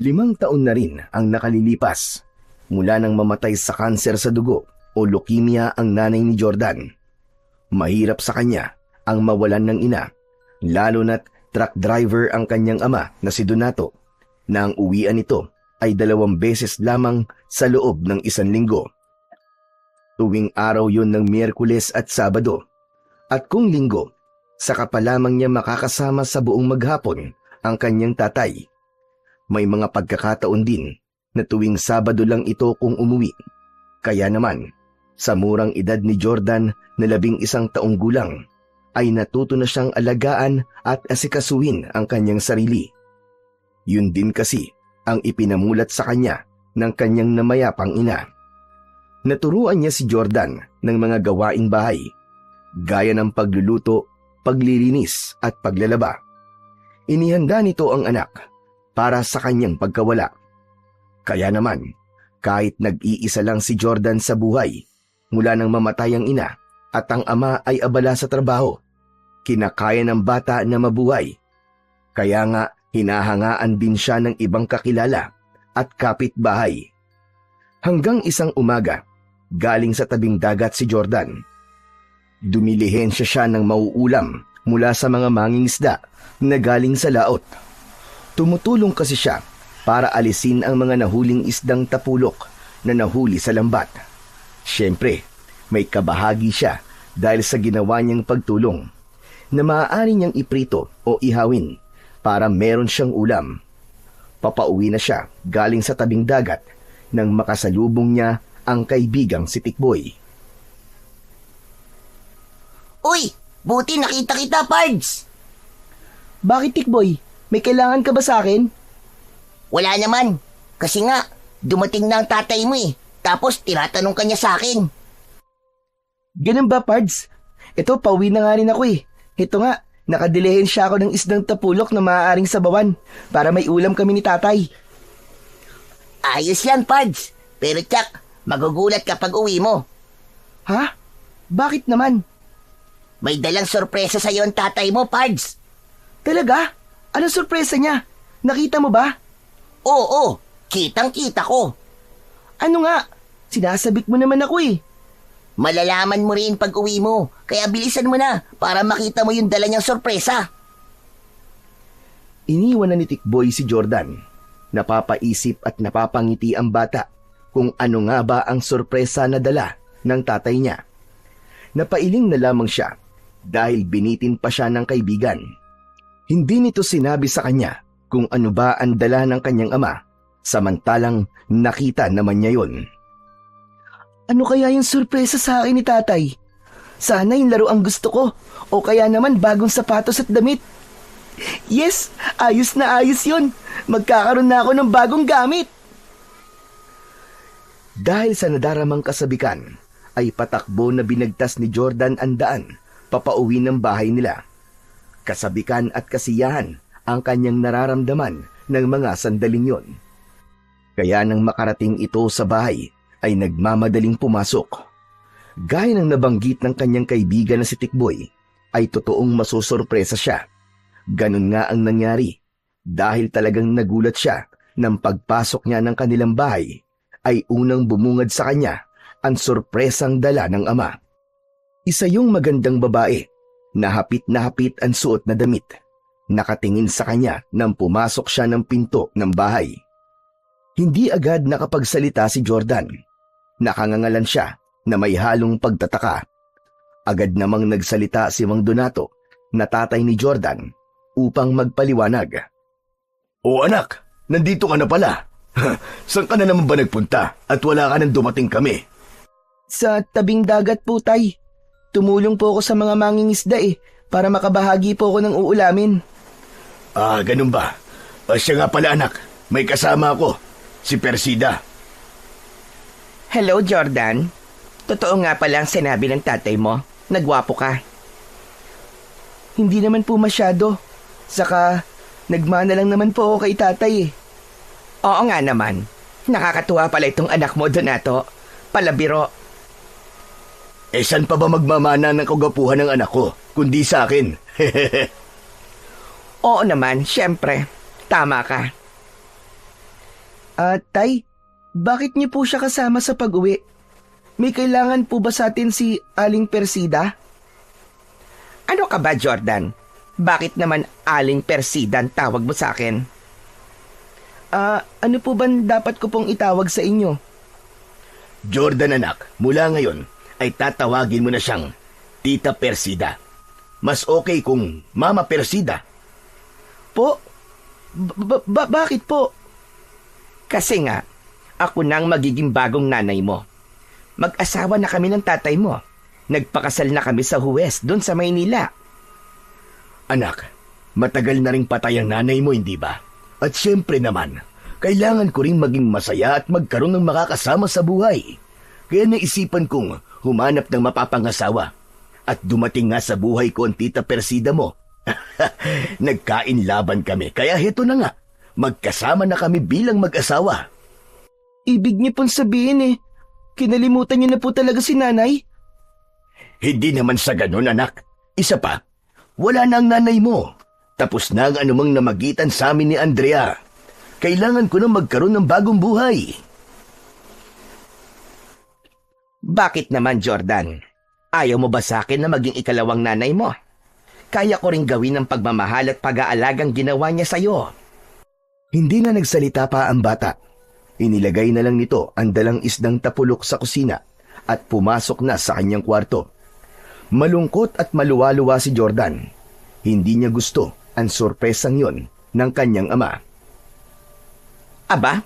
5 taon na rin ang nakalilipas mula nang mamatay sa kanser sa dugo o leukemia ang nanay ni Jordan. Mahirap sa kanya ang mawalan ng ina, lalo na't truck driver ang kanyang ama na si Donato, na ang uwian nito ay 2 beses lamang sa loob ng 1 linggo. Tuwing araw yun ng Miyerkules at Sabado, at kung linggo, saka pa lamang niya makakasama sa buong maghapon ang kanyang tatay. May mga pagkakataon din na tuwing Sabado lang ito kung umuwi. Kaya naman, sa murang edad ni Jordan na 11 taong gulang, ay natuto na siyang alagaan at asikasuhin ang kanyang sarili. Yun din kasi ang ipinamulat sa kanya ng kanyang namayapang ina. Naturuan niya si Jordan ng mga gawaing bahay, gaya ng pagluluto, paglilinis at paglalaba. Inihanda nito ang anak para sa kanyang pagkawala. Kaya naman, kahit nag-iisa lang si Jordan sa buhay, mula nang mamatay ang ina at ang ama ay abala sa trabaho, kinakaya ng bata na mabuhay. Kaya nga, hinahangaan din siya ng ibang kakilala at kapitbahay. Hanggang isang umaga, galing sa tabing dagat si Jordan. Dumilihensya siya ng mauulam mula sa mga mangingisda na galing sa laot. Tumutulong kasi siya para alisin ang mga nahuling isdang tapulok na nahuli sa lambat. Siyempre, may kabahagi siya dahil sa ginawa niyang pagtulong na maaari niyang iprito o ihawin para meron siyang ulam. Papauwi na siya galing sa tabing dagat nang makasalubong niya ang kaibigang si Tikboy. Uy! Buti nakita kita, Pards! Bakit, Tikboy? May kailangan ka ba sa akin? Wala naman. Kasi nga, dumating na ang tatay mo eh. Tapos tinatanong ka niya sa akin. Ganun ba, Pards? Ito, pauwi na nga rin ako eh. Ito nga, nakadilehin siya ako ng isdang tapulok na maaaring sabawan para may ulam kami ni tatay. Ayos yan, Pards. Pero tsak, magugulat kapag uwi mo. Ha? Bakit naman? May dalang sorpresa sa'yo ang tatay mo, Pards. Talaga? Anong sorpresa niya? Nakita mo ba? Oo, kitang-kita ko. Ano nga? Sinasabik mo naman ako eh. Malalaman mo rin pag uwi mo, kaya bilisan mo na para makita mo yung dala niyang sorpresa. Iniwan na ni Tikboy si Jordan. Napapaisip at napapangiti ang bata kung ano nga ba ang sorpresa na dala ng tatay niya. Napailing na lamang siya dahil binitin pa siya ng kaibigan. Hindi nito sinabi sa kanya kung ano ba ang dala ng kanyang ama, samantalang nakita naman niya yon. Ano kaya yung sorpresa sa akin ni tatay? Sana yung laro ang gusto ko, o kaya naman bagong sapatos at damit. Yes, ayos na ayos yun. Magkakaroon na ako ng bagong gamit. Dahil sa nadaramang kasabikan, ay patakbo na binagtas ni Jordan ang daan papauwi ng bahay nila. Kasabikan at kasiyahan ang kanyang nararamdaman ng mga sandaling yon. Kaya nang makarating ito sa bahay, ay nagmamadaling pumasok. Gaya ng nabanggit ng kanyang kaibigan na si Tikboy, ay totoong masusurpresa siya. Ganun nga ang nangyari, dahil talagang nagulat siya nang pagpasok niya ng kanilang bahay, ay unang bumungad sa kanya ang sorpresang dala ng ama. Isa yung magandang babae, na hapit ang suot na damit, nakatingin sa kanya nang pumasok siya ng pinto ng bahay. Hindi agad nakapagsalita si Jordan. Nakangangalan siya na may halong pagtataka. Agad namang nagsalita si Mang Donato na tatay ni Jordan upang magpaliwanag. O anak, nandito ka na pala. Saan ka na naman ba nagpunta at wala ka nang dumating kami? Sa tabing dagat po, tay. Tumulong po ako sa mga mangingisda para makabahagi po ako ng uulamin. Ah, ganun ba? Siya nga pala anak, may kasama ako, si Persida. Hello, Jordan. Totoo nga pala ang sinabi ng tatay mo. Nagwapo ka. Hindi naman po masyado. Saka, nagmana lang naman po ako kay tatay Oo nga naman. Nakakatuwa pala itong anak mo, Donato. Palabiro. Saan pa ba magmamana ng kagapuhan ng anak ko, kundi sa akin? Oo naman, syempre. Tama ka. Tay, bakit niyo po siya kasama sa pag-uwi? May kailangan po ba sa atin si Aling Persida? Ano ka ba, Jordan? Bakit naman Aling Persida ang tawag mo sa akin? Ano po ba dapat ko pong itawag sa inyo? Jordan anak, mula ngayon ay tatawagin mo na siyang Tita Persida. Mas okay kung Mama Persida. Po? Bakit po? Kasi nga, ako na ang magiging bagong nanay mo. Mag-asawa na kami ng tatay mo. Nagpakasal na kami sa Huwes doon sa Maynila. Anak, matagal na ring patay ang nanay mo, hindi ba? At syempre naman, kailangan ko ring maging masaya at magkaroon ng makakasama sa buhay. Kaya naisipan kong humanap ng mapapangasawa. At dumating nga sa buhay ko ang Tita Persida mo. Nagkain laban kami, kaya heto na nga. Magkasama na kami bilang mag-asawa. Ibig niyo pong sabihin kinalimutan niyo na po talaga si nanay? Hindi naman sa ganun, anak. Isa pa, wala na ang nanay mo. Tapos na ang anumang namagitan sa amin ni Andrea. Kailangan ko na magkaroon ng bagong buhay. Bakit naman, Jordan? Ayaw mo ba sa akin na maging ikalawang nanay mo? Kaya ko ring gawin ang pagmamahal at pag-aalagang ginawa niya sa'yo. Hindi na nagsalita pa ang bata. Inilagay na lang nito ang dalang isdang tapulok sa kusina at pumasok na sa kanyang kwarto. Malungkot at maluwa-luwa si Jordan. Hindi niya gusto ang sorpresang yon ng kanyang ama. Aba,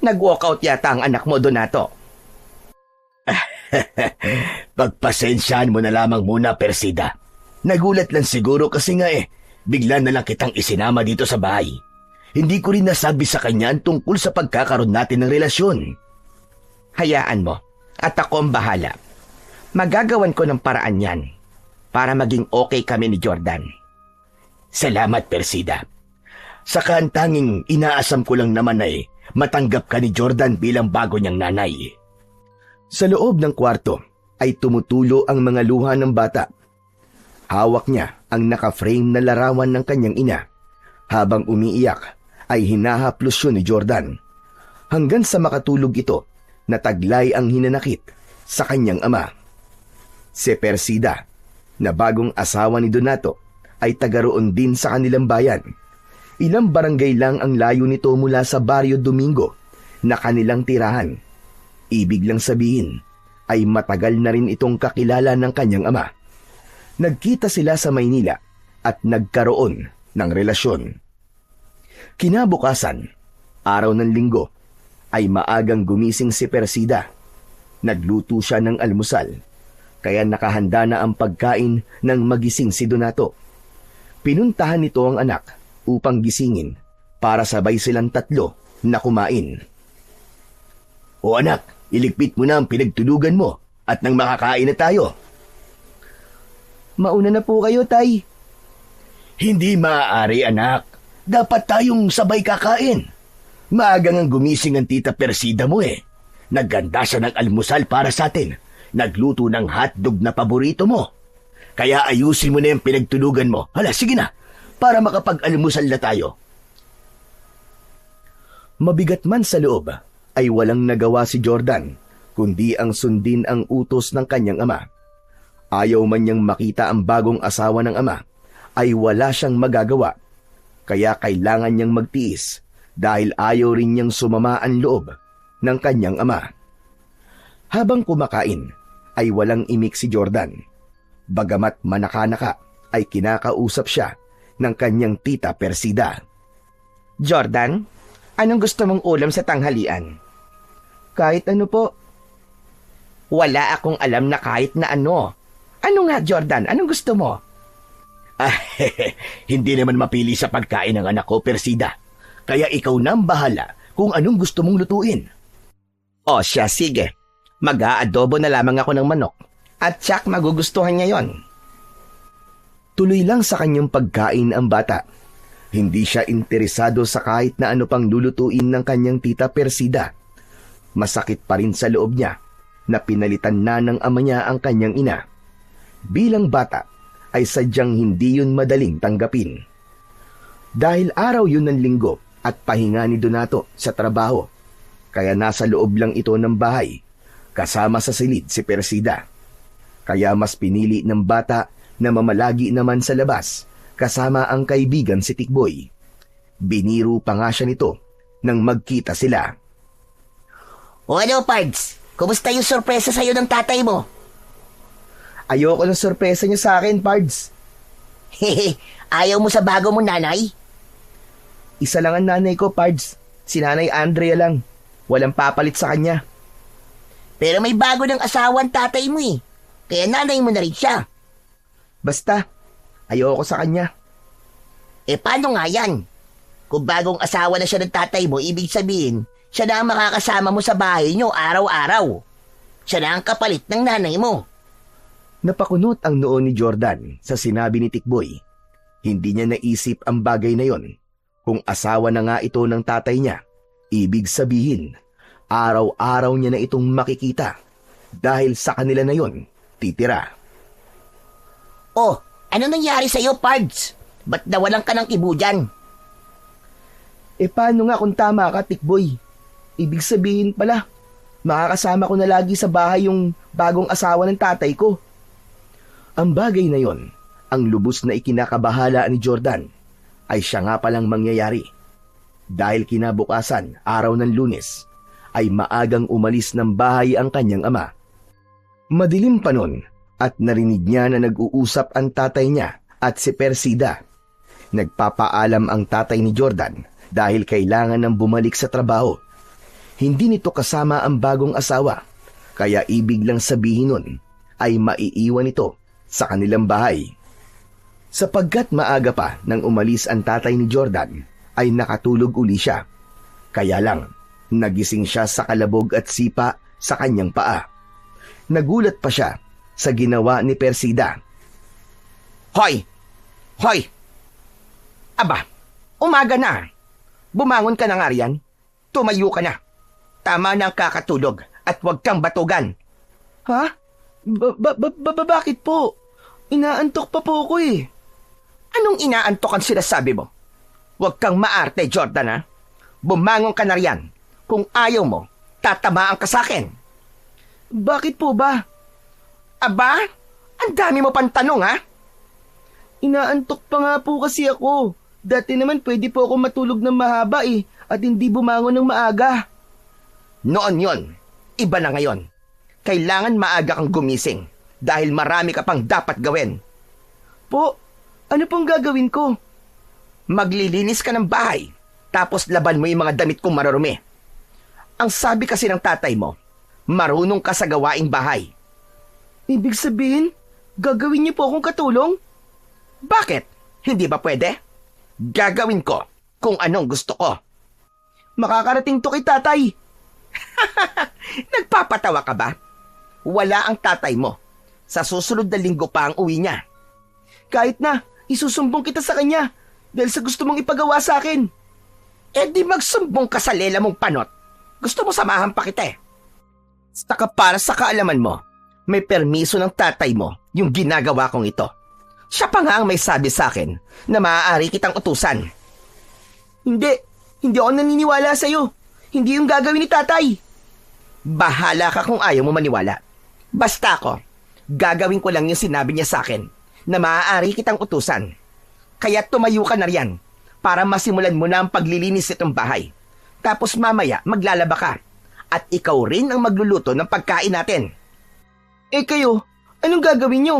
nag-walkout yata ang anak mo, Donato. Pagpasensyahan mo na lamang muna, Persida. Nagulat lang siguro kasi nga bigla na lang kitang isinama dito sa bahay. Hindi ko rin nasabi sa kanya ang tungkol sa pagkakaroon natin ng relasyon. Hayaan mo, at ako ang bahala. Magagawan ko ng paraan yan para maging okay kami ni Jordan. Salamat, Persida. Saka ang tanging inaasam ko lang naman ay matanggap ka ni Jordan bilang bago niyang nanay. Sa loob ng kwarto ay tumutulo ang mga luha ng bata. Hawak niya ang naka-frame na larawan ng kanyang ina. Habang umiiyak ay hinahaplos yun ni Jordan. Hanggang sa makatulog ito na taglay ang hinanakit sa kanyang ama. Si Persida, na bagong asawa ni Donato, ay tagaroon din sa kanilang bayan. Ilang barangay lang ang layo nito mula sa Barrio Domingo na kanilang tirahan. Ibig lang sabihin ay matagal na rin itong kakilala ng kanyang ama. Nagkita sila sa Maynila at nagkaroon ng relasyon. Kinabukasan, araw ng linggo, ay maagang gumising si Persida. Nagluto siya ng almusal, kaya nakahanda na ang pagkain ng magising si Donato. Pinuntahan nito ang anak upang gisingin para sabay silang tatlo na kumain. O anak, iligpit mo na ang pinagtulugan mo at nang makakain na tayo. Mauna na po kayo, Tay. Hindi maaari, anak. Dapat tayong sabay kakain. Maagang ang gumising ang Tita Persida mo Nagganda siya ng almusal para sa atin. Nagluto ng hotdog na paborito mo. Kaya ayusin mo na yung pinagtulugan mo. Hala, sige na, para makapag-almusal na tayo. Mabigat man sa loob, ay walang nagawa si Jordan, kundi ang sundin ang utos ng kanyang ama. Ayaw man niyang makita ang bagong asawa ng ama, ay wala siyang magagawa. Kaya kailangan niyang magtiis dahil ayaw rin niyang sumama ang loob ng kanyang ama. Habang kumakain, ay walang imik si Jordan. Bagamat manaka-naka, ay kinakausap siya ng kanyang Tita Persida. Jordan, anong gusto mong ulam sa tanghalian? Kahit ano po. Wala akong alam na kahit na ano. Ano nga, Jordan? Anong gusto mo? Hindi naman mapili sa pagkain ng anak ko, Persida. Kaya ikaw na ang bahala kung anong gusto mong lutuin. O siya, sige. Mag-aadobo na lamang ako ng manok. At tsak magugustuhan niya yon. Tuloy lang sa kanyang pagkain ang bata. Hindi siya interesado sa kahit na ano pang lulutuin ng kanyang Tita Persida. Masakit pa rin sa loob niya na pinalitan na ng ama niya ang kanyang ina. Bilang bata, ay sadyang hindi yun madaling tanggapin. Dahil araw yun ng linggo, at pahinga ni Donato sa trabaho, kaya nasa loob lang ito ng bahay, kasama sa silid si Persida. Kaya mas pinili ng bata na mamalagi naman sa labas, kasama ang kaibigan si Tikboy. Biniro pa nga siya nito nang magkita sila. O ano, Pards? Kumusta yung sorpresa sa'yo ng tatay mo? Ayoko ng sorpresa niya sa akin, Pards. Hehe, ayaw mo sa bago mong nanay? Isa lang ang nanay ko, Pards. Si Nanay Andrea lang. Walang papalit sa kanya. Pero may bago ng asawa ang tatay mo eh. Kaya nanay mo na rin siya. Basta, ayoko sa kanya. Eh paano nga yan? Kung bagong asawa na siya ng tatay mo, ibig sabihin, siya na ang makakasama mo sa bahay niyo araw-araw. Siya na ang kapalit ng nanay mo. Napakunot ang noo ni Jordan sa sinabi ni Tikboy. Hindi niya naisip ang bagay na yon. Kung asawa na nga ito ng tatay niya, ibig sabihin, araw-araw niya na itong makikita. Dahil sa kanila na yon, titira. Oh, ano nangyari sa'yo, Pards? Ba't nawalan ka ng kibo dyan? Eh paano nga kung tama ka, Tikboy? Ibig sabihin pala, makakasama ko na lagi sa bahay yung bagong asawa ng tatay ko. Ang bagay na yon, ang lubos na ikinakabahala ni Jordan, ay siya nga palang mangyayari. Dahil kinabukasan, araw ng Lunes, ay maagang umalis ng bahay ang kanyang ama. Madilim pa nun at narinig niya na nag-uusap ang tatay niya at si Persida. Nagpapaalam ang tatay ni Jordan dahil kailangan ng bumalik sa trabaho. Hindi nito kasama ang bagong asawa, kaya ibig lang sabihin nun ay maiiwan ito sa kanilang bahay. Sapagkat maaga pa nang umalis ang tatay ni Jordan, ay nakatulog uli siya. Kaya lang, nagising siya sa kalabog at sipa sa kanyang paa. Nagulat pa siya sa ginawa ni Persida. Hoy! Hoy! Aba, umaga na. Bumangon ka na nga riyan. Tumayo ka na. Tama na ang kakatulog at huwag kang batugan. Ha? Bakit po? Inaantok pa po ako eh. Anong inaantok ang sinasabi mo? Huwag kang maarte, Jordan, ha? Bumangon ka na riyan. Kung ayaw mo, tatamaan ka sa akin. Bakit po ba? Aba, ang dami mo pang tanong, ha? Inaantok pa nga po kasi ako. Dati naman pwede po ako matulog ng mahaba eh, at hindi bumangon ng maaga. Noon yon, iba na ngayon. Kailangan maaga kang gumising dahil marami ka pang dapat gawin. Po, ano pong gagawin ko? Maglilinis ka ng bahay, tapos laban mo yung mga damit kong marurumi. Ang sabi kasi ng tatay mo, marunong ka sa gawaing bahay. Ibig sabihin, gagawin niyo po akong katulong? Bakit? Hindi ba pwede? Gagawin ko kung anong gusto ko. Makakarating to kay tatay. Nagpapatawa ka ba? Wala ang tatay mo. Sa susunod na linggo pa ang uwi niya. Kahit na, isusumbong kita sa kanya dahil sa gusto mong ipagawa sa akin. Eh di magsumbong ka sa lela mong panot. Gusto mo samahan pa kita eh. Saka para sa kaalaman mo, may permiso ng tatay mo yung ginagawa kong ito. Siya pa nga ang may sabi sa akin na maaari kitang utusan. Hindi ako naniniwala sa'yo. Hindi yung gagawin ni tatay. Bahala ka kung ayaw mo maniwala. Basta ako, gagawin ko lang yung sinabi niya sa akin na maaari kitang utusan. Kaya tumayo ka na riyan para masimulan mo na ang paglilinis itong bahay. Tapos mamaya maglalaba ka at ikaw rin ang magluluto ng pagkain natin. Eh kayo, anong gagawin niyo?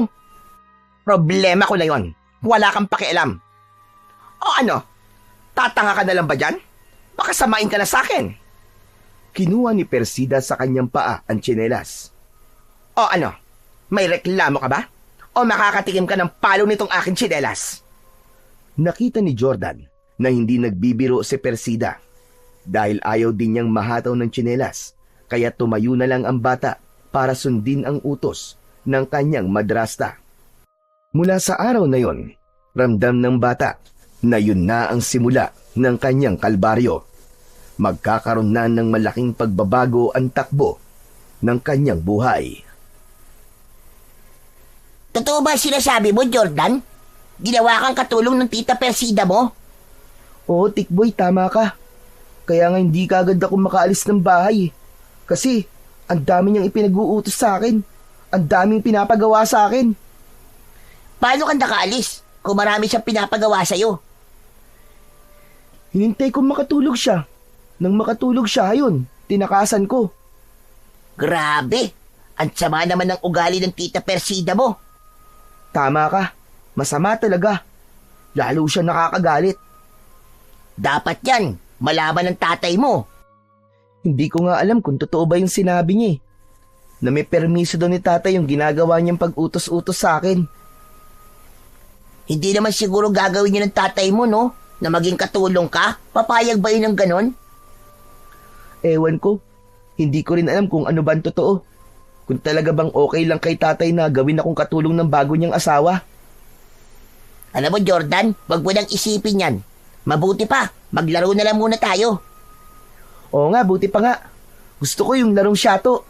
Problema ko na yon. Wala kang pakialam. O ano? Tatanga ka na lang ba dyan? Baka samain ka na sa akin. Kinuha ni Persida sa kanyang paa ang tsinelas. O ano? May reklamo ka ba? O makakatikim ka ng palo nitong aking tsinelas? Nakita ni Jordan na hindi nagbibiro si Persida dahil ayaw din niyang mahataw ng tsinelas, kaya tumayo na lang ang bata para sundin ang utos ng kanyang madrasta. Mula sa araw na yon, ramdam ng bata na yun na ang simula ng kanyang kalbaryo. Magkakaroon na ng malaking pagbabago ang takbo ng kanyang buhay. Totoo ba sinasabi mo, Jordan? Ginawa kang katulong ng tita Persida mo? Oo, Tikboy, tama ka. Kaya nga hindi kagad ako makaalis ng bahay. Kasi, ang dami niyang ipinag-uutos sa akin. Ang daming pinapagawa sa akin. Paano ka nakaalis kung marami siyang pinapagawa sa'yo? Hinintay kong makatulog siya. Nang makatulog siya, ayun, tinakasan ko. Grabe! Ang sama naman ng ugali ng tita Persida mo. Tama ka. Masama talaga. Lalo siya nakakagalit. Dapat yan, malaman ng tatay mo. Hindi ko nga alam kung totoo ba yung sinabi niya eh. Na may permiso daw ni tatay yung ginagawa niyang pag-utos-utos sa akin. Hindi naman siguro gagawin yun ng tatay mo, no? Na maging katulong ka? Papayag ba yun ng ganon? Ewan ko. Hindi ko rin alam kung ano ba ang totoo. Kung talaga bang okay lang kay tatay na gawin akong katulong ng bago niyang asawa. Alam mo, Jordan, wag mo nang isipin yan. Mabuti pa, maglaro na lang muna tayo. Oo nga, buti pa nga. Gusto ko yung larong shato.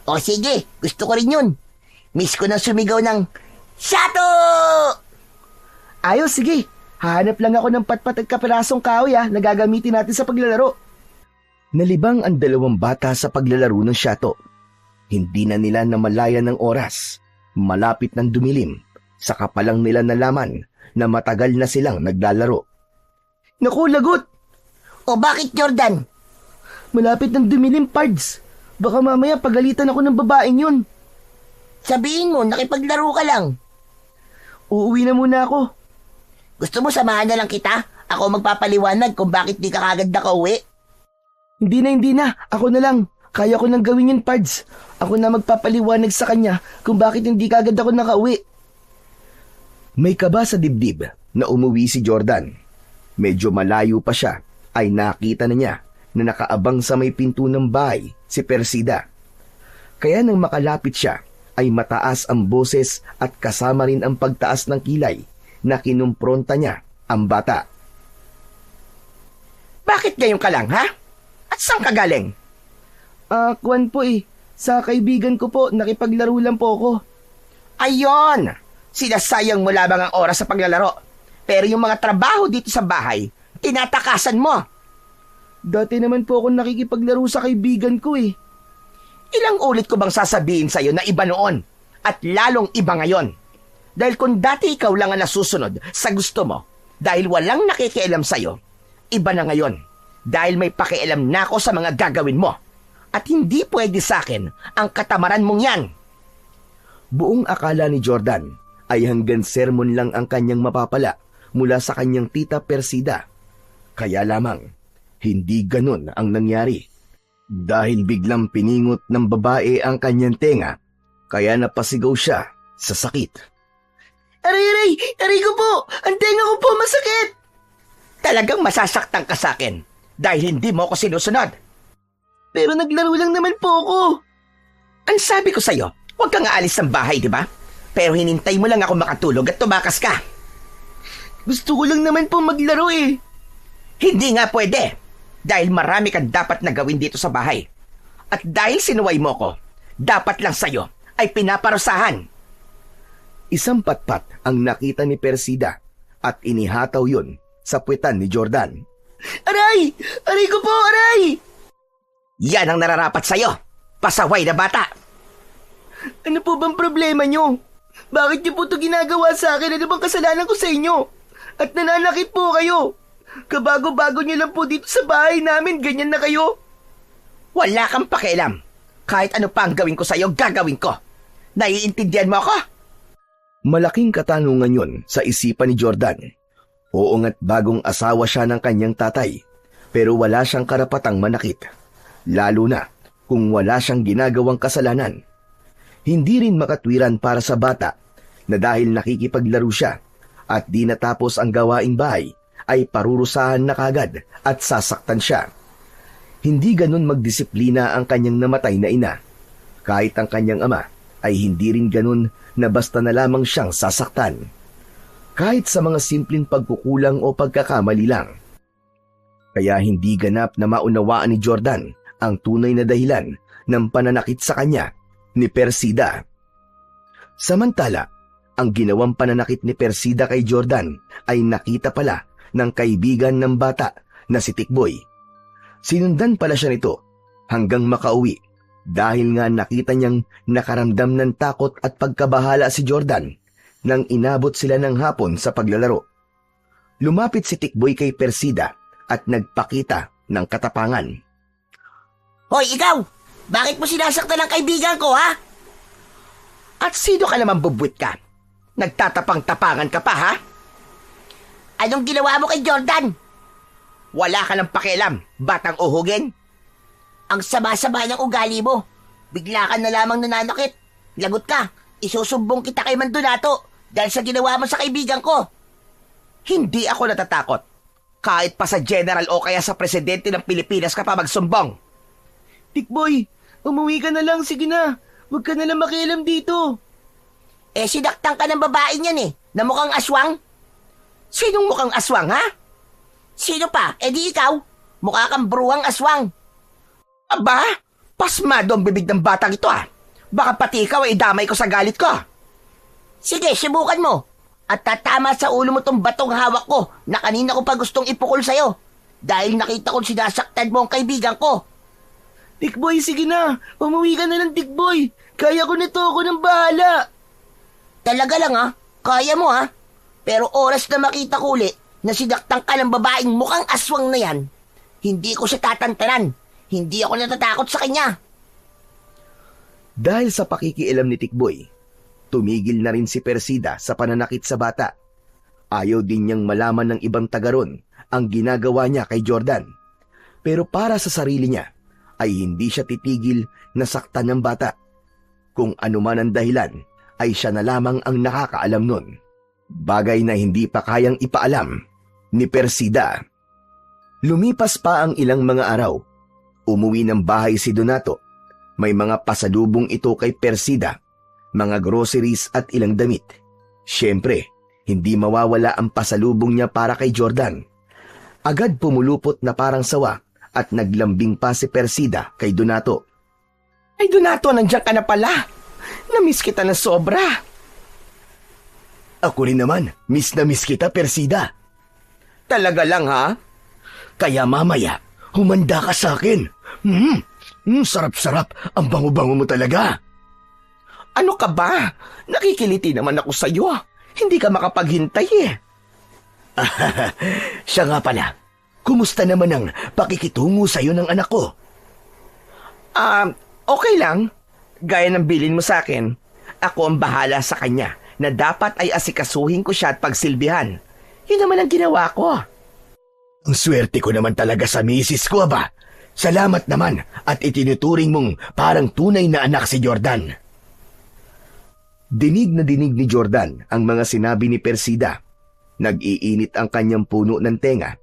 O sige, gusto ko rin yun. Miss ko nang sumigaw ng, Shato! Ayos, sige. Hahanap lang ako ng patpat at kapirasong kahoy na gagamitin natin sa paglalaro. Nalibang ang dalawang bata sa paglalaro ng shato. Hindi na nila namalayan ng oras. Malapit ng dumilim. Saka pa lang nila nalaman na matagal na silang naglalaro. Naku, lagot! O bakit, Jordan? Malapit ng dumilim, Pards. Baka mamaya pagalitan ako ng babaeng yun. Sabihin mo, nakipaglaro ka lang. Uuwi na muna ako. Gusto mo samahan na lang kita? Ako magpapaliwanag kung bakit di ka kagad nakauwi. Hindi na. Ako na lang. Kaya ko nang gawin yun, Pards. Ako na magpapaliwanag sa kanya kung bakit hindi kagad ako nakauwi. May kaba sa dibdib na umuwi si Jordan. Medyo malayo pa siya ay nakita na niya na nakaabang sa may pinto ng bahay si Persida. Kaya nang makalapit siya ay mataas ang boses at kasama rin ang pagtaas ng kilay na kinumpronta niya ang bata. Bakit ngayon ka lang, ha? At saan ka galing? Kwan po eh. Sa kaibigan ko po, nakipaglaro lang po ako. Ayon! Sinasayang mo lamang ang oras sa paglalaro. Pero yung mga trabaho dito sa bahay, tinatakasan mo. Dati naman po ako nakikipaglaro sa kaibigan ko eh. Ilang ulit ko bang sasabihin sa'yo na iba noon at lalong iba ngayon? Dahil kung dati ikaw lang ang nasusunod sa gusto mo dahil walang nakikialam sa'yo, iba na ngayon dahil may pakialam na ako sa mga gagawin mo at hindi pwede sa akin ang katamaran mong yan. Buong akala ni Jordan ay hanggang sermon lang ang kanyang mapapala mula sa kanyang tita Persida. Kaya lamang, hindi ganun ang nangyari. Dahil biglang piningot ng babae ang kanyang tenga, kaya napasigaw siya sa sakit. Aray! Aray ko po! Ang tenga ko po masakit! Talagang masasaktan ka sa akin dahil hindi mo ako sinusunod. Pero naglaro lang naman po ako. Ang sabi ko sa'yo, huwag kang aalis ng bahay, di ba? Pero hinintay mo lang ako makatulog at tumakas ka. Gusto ko lang naman po maglaro eh. Hindi nga pwede. Dahil marami kang dapat na gawin dito sa bahay. At dahil sinuway mo ko, dapat lang sa'yo ay pinaparusahan. Isang patpat ang nakita ni Persida at inihataw yun sa puwetan ni Jordan. Aray! Aray ko po! Aray! Yan ang nararapat sa'yo. Pasaway na bata. Ano po bang problema nyo? Bakit niyo po ito ginagawa sa akin? Ano bang kasalanan ko sa inyo? At nananakit po kayo. Kabago-bago niyo lang po dito sa bahay namin, ganyan na kayo. Wala kang pakialam. Kahit ano pa ang gawin ko sa'yo, gagawin ko. Naiintindihan mo ako? Malaking katanungan yun sa isipan ni Jordan. Oo nga't bagong asawa siya ng kanyang tatay, pero wala siyang karapatang manakit. Lalo na kung wala siyang ginagawang kasalanan. Hindi rin makatwiran para sa bata na dahil nakikipaglaro siya at di natapos ang gawaing bahay ay parurusahan na kagad at sasaktan siya. Hindi ganun magdisiplina ang kanyang namatay na ina. Kahit ang kanyang ama ay hindi rin ganun na basta na lamang siyang sasaktan. Kahit sa mga simpleng pagkukulang o pagkakamali lang. Kaya hindi ganap na maunawaan ni Jordan ang tunay na dahilan ng pananakit sa kanya ni Persida. Samantala, ang ginawang pananakit ni Persida kay Jordan ay nakita pala ng kaibigan ng bata na si Tikboy. Sinundan pala siya nito hanggang makauwi dahil nga nakita niyang nakaramdam ng takot at pagkabahala si Jordan nang inabot sila ng hapon sa paglalaro. Lumapit si Tikboy kay Persida at nagpakita ng katapangan. Hoy, ikaw! Bakit mo sinasaktan ang kaibigan ko, ha? At sino ka naman bubwit ka? Nagtatapang-tapangan ka pa, ha? Anong ginawa mo kay Jordan? Wala ka ng pakialam, batang uhugin. Ang sama-sama ng ugali mo. Bigla ka na lamang nananakit. Lagot ka. Isusumbong kita kay Mandonato dahil sa ginawa mo sa kaibigan ko. Hindi ako natatakot. Kahit pa sa general o kaya sa presidente ng Pilipinas ka pa magsumbong. Tikboy, umuwi ka na lang, sige na. Huwag ka na lang makialam dito. Sinaktan ka ng babae niyan na mukhang aswang. Sinong mukhang aswang, ha? Sino pa? Di ikaw. Mukha kang bruwang aswang. Aba, pasmado ang bibig ng batang ito, ha? Baka pati ikaw ay idamay ko sa galit ko. Sige, subukan mo. At tatama sa ulo mo tong batong hawak ko na kanina ko pa gustong ipukol sa'yo. Dahil nakita kong sinasaktan mo ang kaibigan ko. Tikboy, sige na. Umuwi ka na lang, Tikboy. Kaya ko nito, ako nang bahala. Talaga lang, ha? Kaya mo, ha? Pero oras na makita ko uli na sinaktan ka ng babaeng mukhang aswang na yan, hindi ko siya tatantanan. Hindi ako natatakot sa kanya. Dahil sa pakikialam ni Tikboy, tumigil na rin si Persida sa pananakit sa bata. Ayaw din niyang malaman ng ibang taga ron ang ginagawa niya kay Jordan. Pero para sa sarili niya, ay hindi siya titigil na saktan ng bata. Kung ano man ang dahilan, ay siya na lamang ang nakakaalam nun. Bagay na hindi pa kayang ipaalam ni Persida. Lumipas pa ang ilang mga araw. Umuwi ng bahay si Donato. May mga pasalubong ito kay Persida, mga groceries at ilang damit. Siyempre, hindi mawawala ang pasalubong niya para kay Jordan. Agad pumulupot na parang sawa at naglambing pa si Persida kay Donato. Ay, Donato, nandiyan ka na pala. Namiss kita na sobra. Ako rin naman, miss na miss kita, Persida. Talaga lang, ha? Kaya mamaya, humanda ka sa akin. Sarap-sarap. Ang bango-bango mo talaga. Ano ka ba? Nakikiliti naman ako sa'yo. Hindi ka makapaghintay eh. Siya nga pala. Kumusta naman ang pakikitungo sa'yo ng anak ko? Okay lang. Gaya ng bilin mo sa akin, ako ang bahala sa kanya na dapat ay asikasuhin ko siya at pagsilbihan. Yun naman ang ginawa ko. Ang swerte ko naman talaga sa misis ko, aba. Salamat naman at itinuturing mong parang tunay na anak si Jordan. Dinig na dinig ni Jordan ang mga sinabi ni Persida. Nag-iinit ang kanyang puno ng tenga.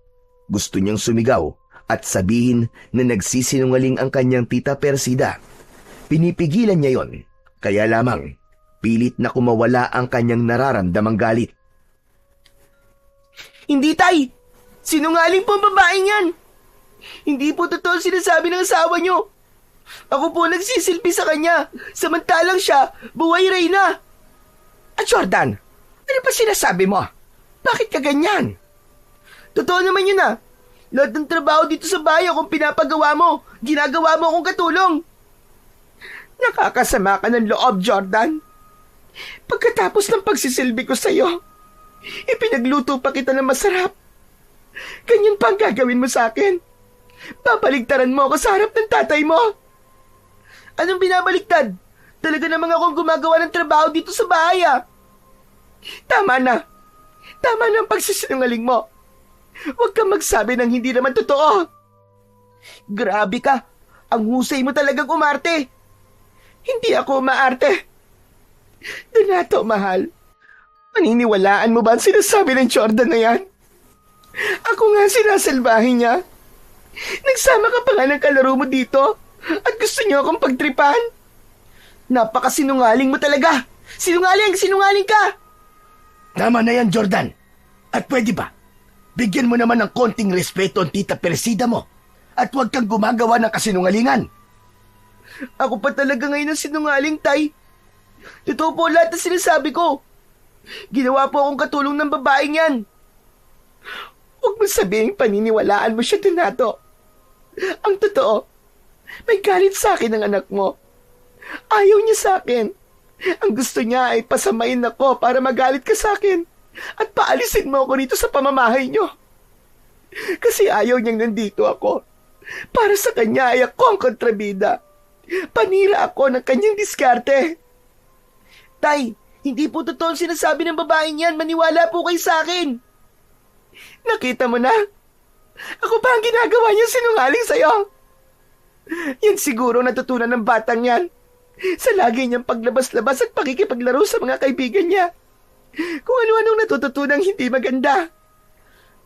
Gusto niyang sumigaw at sabihin na nagsisinungaling ang kanyang tita Persida. Pinipigilan niya yon, kaya lamang pilit na kumawala ang kanyang nararamdamang galit. Hindi, tay. Sinungaling po ang babaeng yan. Hindi po totoo sinasabi ng asawa niyo. Ako po nagsisilbi sa kanya, samantalang siya, buhay reyna. At Jordan, ano pa sinasabi mo? Bakit ka ganyan? Totoo naman yun ah. Lahat ng trabaho dito sa bahay kung pinapagawa mo, ginagawa mo akong katulong. Nakakasama ka ng loob, Jordan. Pagkatapos ng pagsisilbi ko sa'yo, ipinagluto pa kita ng masarap. Ganyan pa ang gagawin mo sa akin. Papaligtaran mo ako sa harap ng tatay mo. Anong binabaliktad? Talaga namang akong gumagawa ng trabaho dito sa bahay ah. Tama na. Tama na ang pagsisinungaling mo. Huwag kang magsabi ng hindi naman totoo. Grabe ka. Ang husay mo talagang umarte. Hindi ako umaarte. Donato, mahal. Paniniwalaan mo ba ang sinasabi ng Jordan na yan? Ako nga sinasalbahin niya. Nagsama ka pa nga ng kalaro mo dito at gusto niyo akong pagtripan. Napakasinungaling mo talaga. Sinungaling ka. Tama na yan, Jordan. At pwede ba? Bigyan mo naman ng konting respeto ang tita Persida mo at huwag kang gumagawa ng kasinungalingan. Ako pa talaga ngayon ang sinungaling, tay. Totoo po lahat na sinasabi ko. Ginawa po akong katulong ng babaeng yan. Huwag mo sabihing paniniwalaan mo siya, Donato. Ang totoo, may galit sa akin ang anak mo. Ayaw niya sa akin. Ang gusto niya ay pasamain ako para magalit ka sa akin at paalisin mo ako rito sa pamamahay niyo. Kasi ayaw niyang nandito ako. Para sa kanya ay ako ang kontrabida. Panira ako ng kanyang diskarte. Tay, hindi po totoo ang sinasabi ng babaeng yan. Maniwala po kayo sa akin. Nakita mo na? Ako ba ang ginagawa niya sinungaling sa'yo? Yan siguro natutunan ng batang yan sa lagi niyang paglabas-labas at pakikipaglaro sa mga kaibigan niya. Kung ano-anong natututunang hindi maganda.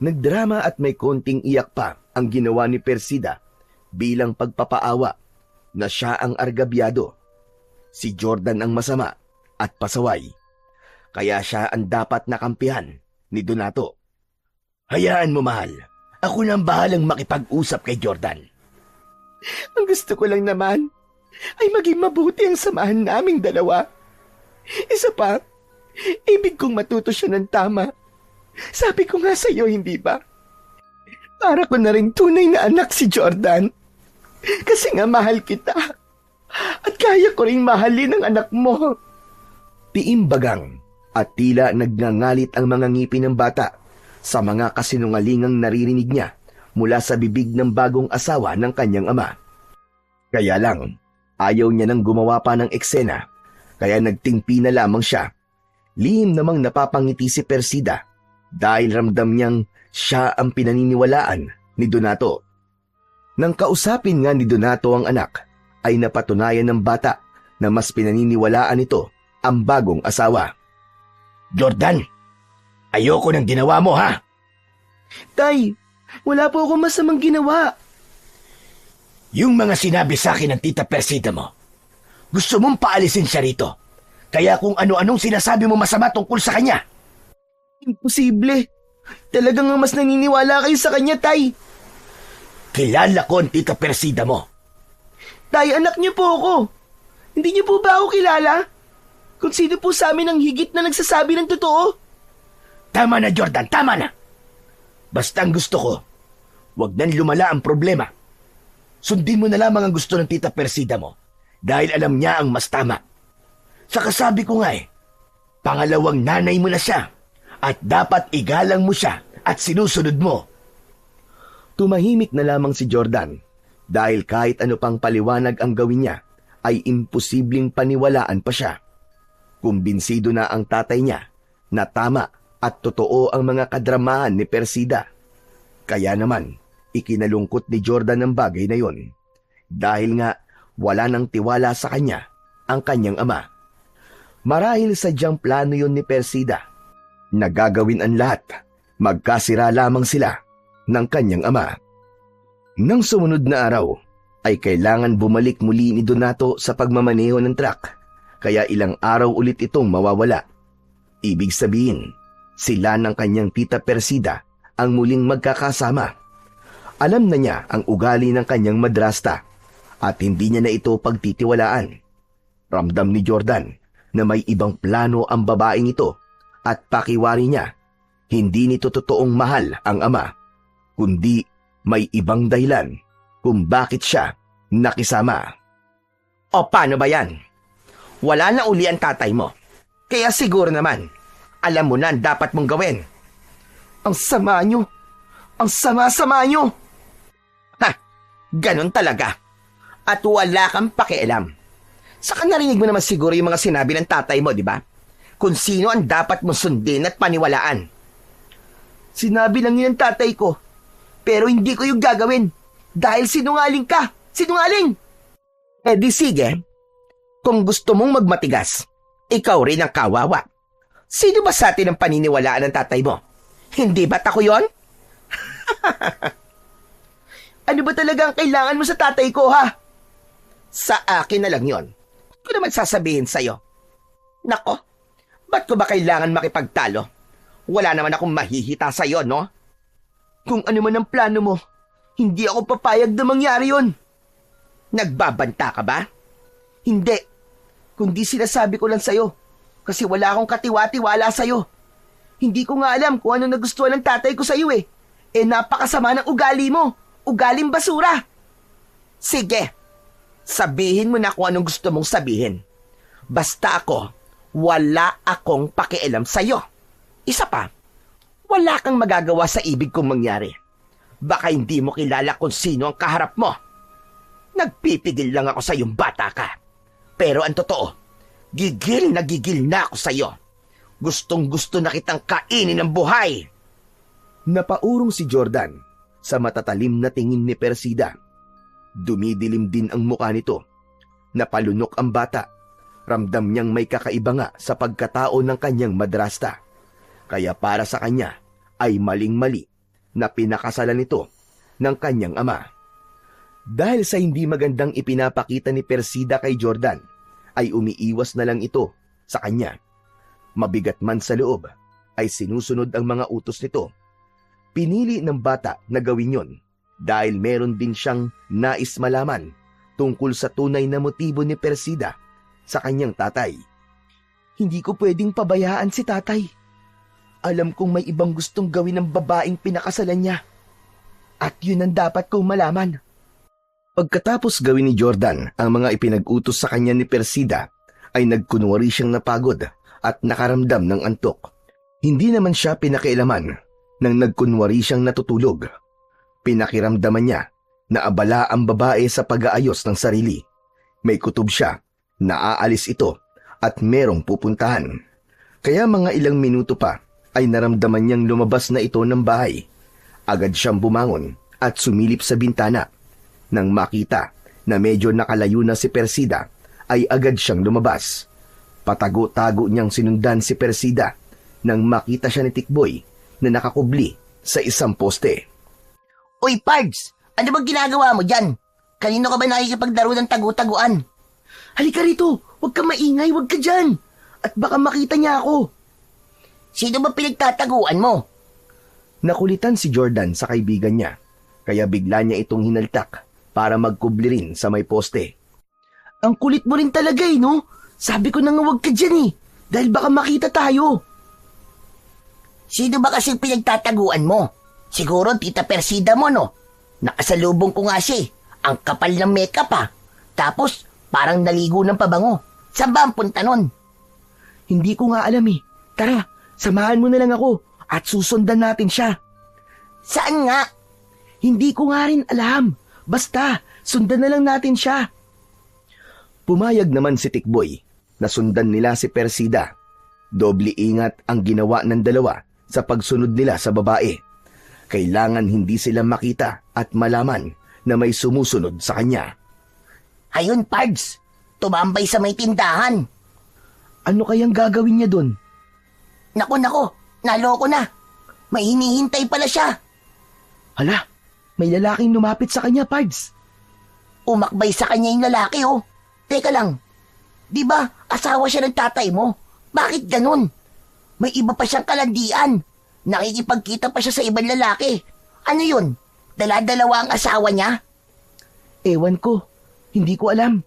Nagdrama at may konting iyak pa ang ginawa ni Persida bilang pagpapaawa na siya ang argabyado. Si Jordan ang masama at pasaway. Kaya siya ang dapat nakampihan ni Donato. Hayaan mo, mahal. Ako na ang bahalang makipag-usap kay Jordan. Ang gusto ko lang naman ay maging mabuti ang samahan naming dalawa. Isa pa, ibig kong matuto siya ng tama. Sabi ko nga sa iyo, hindi ba? Para ko na rin tunay na anak si Jordan. Kasi nga mahal kita. At kaya ko rin mahalin ang anak mo. Piimbagang at tila nagngangalit ang mga ngipin ng bata sa mga kasinungalingang naririnig niya mula sa bibig ng bagong asawa ng kanyang ama. Kaya lang, ayaw niya nang gumawa pa ng eksena, kaya nagtingpi na lamang siya. Lihim namang napapangiti si Persida dahil ramdam niyang siya ang pinaniniwalaan ni Donato. Nang kausapin nga ni Donato ang anak, ay napatunayan ng bata na mas pinaniniwalaan nito ang bagong asawa. Jordan, ayoko ng ginawa mo, ha? Tay, wala po akong masamang ginawa. Yung mga sinabi sa akin ng tita Persida mo, gusto mong paalisin siya rito. Kaya kung ano-anong sinasabi mo masama tungkol sa kanya. Imposible. Talagang mas naniniwala kayo sa kanya, Tay. Kilala ko ang tita Persida mo. Tay, anak niyo po ako. Hindi niyo po ba ako kilala? Kung sino po sa amin ang higit na nagsasabi ng totoo? Tama na, Jordan, tama na. Basta ang gusto ko, wag nang lumala ang problema. Sundin mo na lamang ang gusto ng tita Persida mo dahil alam niya ang mas tama. Saka sabi ko nga pangalawang nanay mo na siya at dapat igalang mo siya at sinusunod mo. Tumahimik na lamang si Jordan dahil kahit ano pang paliwanag ang gawin niya ay imposibleng paniwalaan pa siya. Kumbinsido na ang tatay niya na tama at totoo ang mga kadramahan ni Persida. Kaya naman, ikinalungkot ni Jordan ang bagay na yon dahil nga wala nang tiwala sa kanya ang kanyang ama. Marahil sadyang plano yon ni Persida na gagawin ang lahat, magkasira lamang sila ng kanyang ama. Nang sumunod na araw, ay kailangan bumalik muli ni Donato sa pagmamaneho ng truck, kaya ilang araw ulit itong mawawala. Ibig sabihin, sila ng kanyang tita Persida ang muling magkakasama. Alam na niya ang ugali ng kanyang madrasta at hindi niya na ito pagtitiwalaan. Ramdam ni Jordan na may ibang plano ang babaeng ito at pakiwari niya, hindi nito totoong mahal ang ama, kundi may ibang dahilan kung bakit siya nakisama. O paano ba yan? Wala na uli ang tatay mo. Kaya siguro naman, alam mo na ang dapat mong gawin. Ang sama nyo. Ang sama-sama nyo. Ha, ganun talaga. At wala kang pakialam. Saka narinig mo naman siguro yung mga sinabi ng tatay mo, di ba? Kung sino ang dapat mong sundin at paniwalaan. Sinabi lang yun ng tatay ko. Pero hindi ko yung gagawin. Dahil sinungaling ka. Sinungaling! Eh di sige. Kung gusto mong magmatigas, ikaw rin ang kawawa. Sino ba sa atin ang paniniwalaan ng tatay mo? Hindi ba't ako yon? Ano ba talaga ang kailangan mo sa tatay ko, ha? Sa akin na lang yon. Ko naman sasabihin sa'yo. Nako, ba't ko ba kailangan makipagtalo? Wala naman akong mahihita sa'yo, no? Kung ano man ang plano mo, hindi ako papayag na mangyari yon. Nagbabanta ka ba? Hindi. Kundi sinasabi ko lang sa'yo. Kasi wala akong katiwa-tiwala sa'yo. Hindi ko nga alam kung ano nagustuhan ng tatay ko sa'yo eh. napakasama ng ugali mo. Ugaling basura. Sige, sabihin mo na kung anong gusto mong sabihin. Basta ako, wala akong pakialam sa'yo. Isa pa, wala kang magagawa sa ibig kong mangyari. Baka hindi mo kilala kung sino ang kaharap mo. Nagpipigil lang ako sa iyong bata ka. Pero ang totoo, gigil na ako sa iyo. Gustong gusto na kitang kainin ng buhay. Napaurong si Jordan sa matatalim na tingin ni Persida. Dumidilim din ang muka nito. Napalunok ang bata. Ramdam niyang may kakaiba nga sa pagkatao ng kanyang madrasta. Kaya para sa kanya ay maling-mali na pinakasalan nito ng kanyang ama. Dahil sa hindi magandang ipinapakita ni Persida kay Jordan, ay umiiwas na lang ito sa kanya. Mabigat man sa loob, ay sinusunod ang mga utos nito. Pinili ng bata na gawin yon dahil meron din siyang nais malaman tungkol sa tunay na motibo ni Persida sa kanyang tatay. Hindi ko pwedeng pabayaan si tatay. Alam kong may ibang gustong gawin ng babaeng pinakasalan niya. At yun ang dapat kong malaman. Pagkatapos gawin ni Jordan ang mga ipinag-utos sa kanya ni Persida, ay nagkunwari siyang napagod at nakaramdam ng antok. Hindi naman siya pinakialaman nang nagkunwari siyang natutulog. Pinakiramdaman niya na abala ang babae sa pag-aayos ng sarili. May kutob siya, naaalis ito at merong pupuntahan. Kaya mga ilang minuto pa ay naramdaman niyang lumabas na ito ng bahay. Agad siyang bumangon at sumilip sa bintana. Nang makita na medyo nakalayo na si Persida, ay agad siyang lumabas. Patago-tago niyang sinundan si Persida nang makita siya ni Tikboy na nakakubli sa isang poste. Uy, Pards! Ano bang ginagawa mo dyan? Kanino ka ba nakikipagdaro ng tagu-taguan? Halika rito! Huwag ka maingay, huwag ka dyan! At baka makita niya ako. Sino ba pinagtataguan mo? Nakulitan si Jordan sa kaibigan niya, kaya bigla niya itong hinaltak para magkubli rin sa may poste. Ang kulit mo rin talaga no? Sabi ko na nga huwag ka dyan dahil baka makita tayo. Sino ba kasing pinagtataguan mo? Siguro Tita Persida mo, no? Nakasalubong ko nga siya. Ang kapal ng makeup Tapos parang naligo ng pabango. Saan ba ang punta nun? Hindi ko nga alam Tara, samahan mo na lang ako at susundan natin siya. Saan nga? Hindi ko nga rin alam. Basta, sundan na lang natin siya. Pumayag naman si Tikboy na sundan nila si Persida. Doble ingat ang ginawa ng dalawa sa pagsunod nila sa babae. Kailangan hindi sila makita at malaman na may sumusunod sa kanya. Ayun, Pards. Tumambay sa may tindahan. Ano kayang gagawin niya doon? Nako, naloko na. May hinihintay pala siya. Hala, may lalaking lumapit sa kanya, Pards. Umakbay sa kanya yung lalaki, Teka lang, di ba asawa siya ng tatay mo? Bakit ganun? May iba pa siyang kalandian. Nakikipagkita pa siya sa ibang lalaki. Ano yun? Dala-dalawa ang asawa niya? Ewan ko, hindi ko alam.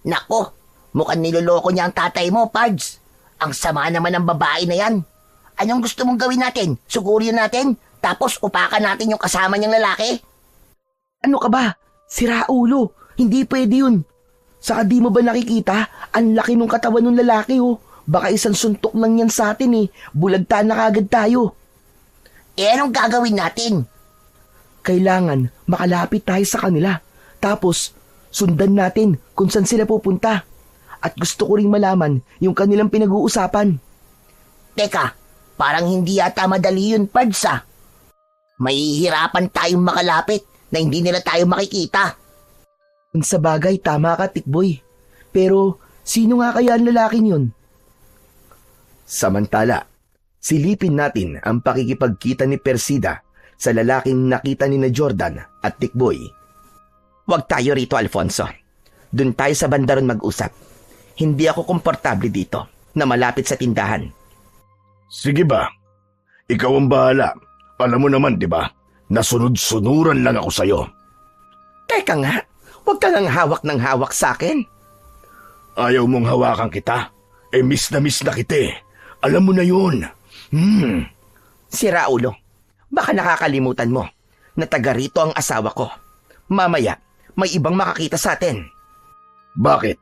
Nako, mukhang niloloko niya ang tatay mo, Pards. Ang sama naman ng babae na yan. Anong gusto mong gawin natin? Sugurin natin? Tapos upakan natin yung kasama niyang lalaki? Ano ka ba? Sira ulo. Hindi pwede yun. Saka di mo ba nakikita? Ang laki nung katawan ng lalaki Baka isang suntok lang yan sa atin Bulagta na kagad tayo. Anong gagawin natin? Kailangan makalapit tayo sa kanila. Tapos sundan natin kung saan sila pupunta. At gusto ko ring malaman yung kanilang pinag-uusapan. Teka, parang hindi yata madali yun, Pards Mahihirapan tayong makalapit na hindi nila tayo makikita. Kung sa bagay, tama ka, Tikboy. Pero sino nga kaya ang lalaking yun? Samantala, silipin natin ang pakikipagkita ni Persida sa lalaking nakita ni na Jordan at Tikboy. Huwag tayo rito, Alfonso. Doon tayo sa bandaron mag-usap. Hindi ako komportable dito na malapit sa tindahan. Sige ba? Ikaw ang bahala. Alam mo naman, di ba? Nasunod-sunuran lang ako sa'yo. Teka nga, huwag ka nang hawak ng hawak sa akin. Ayaw mong hawakan kita. Miss na kita Alam mo na yun. Si Raulo, Baka nakakalimutan mo na taga rito ang asawa ko. Mamaya, may ibang makakita sa atin. Bakit?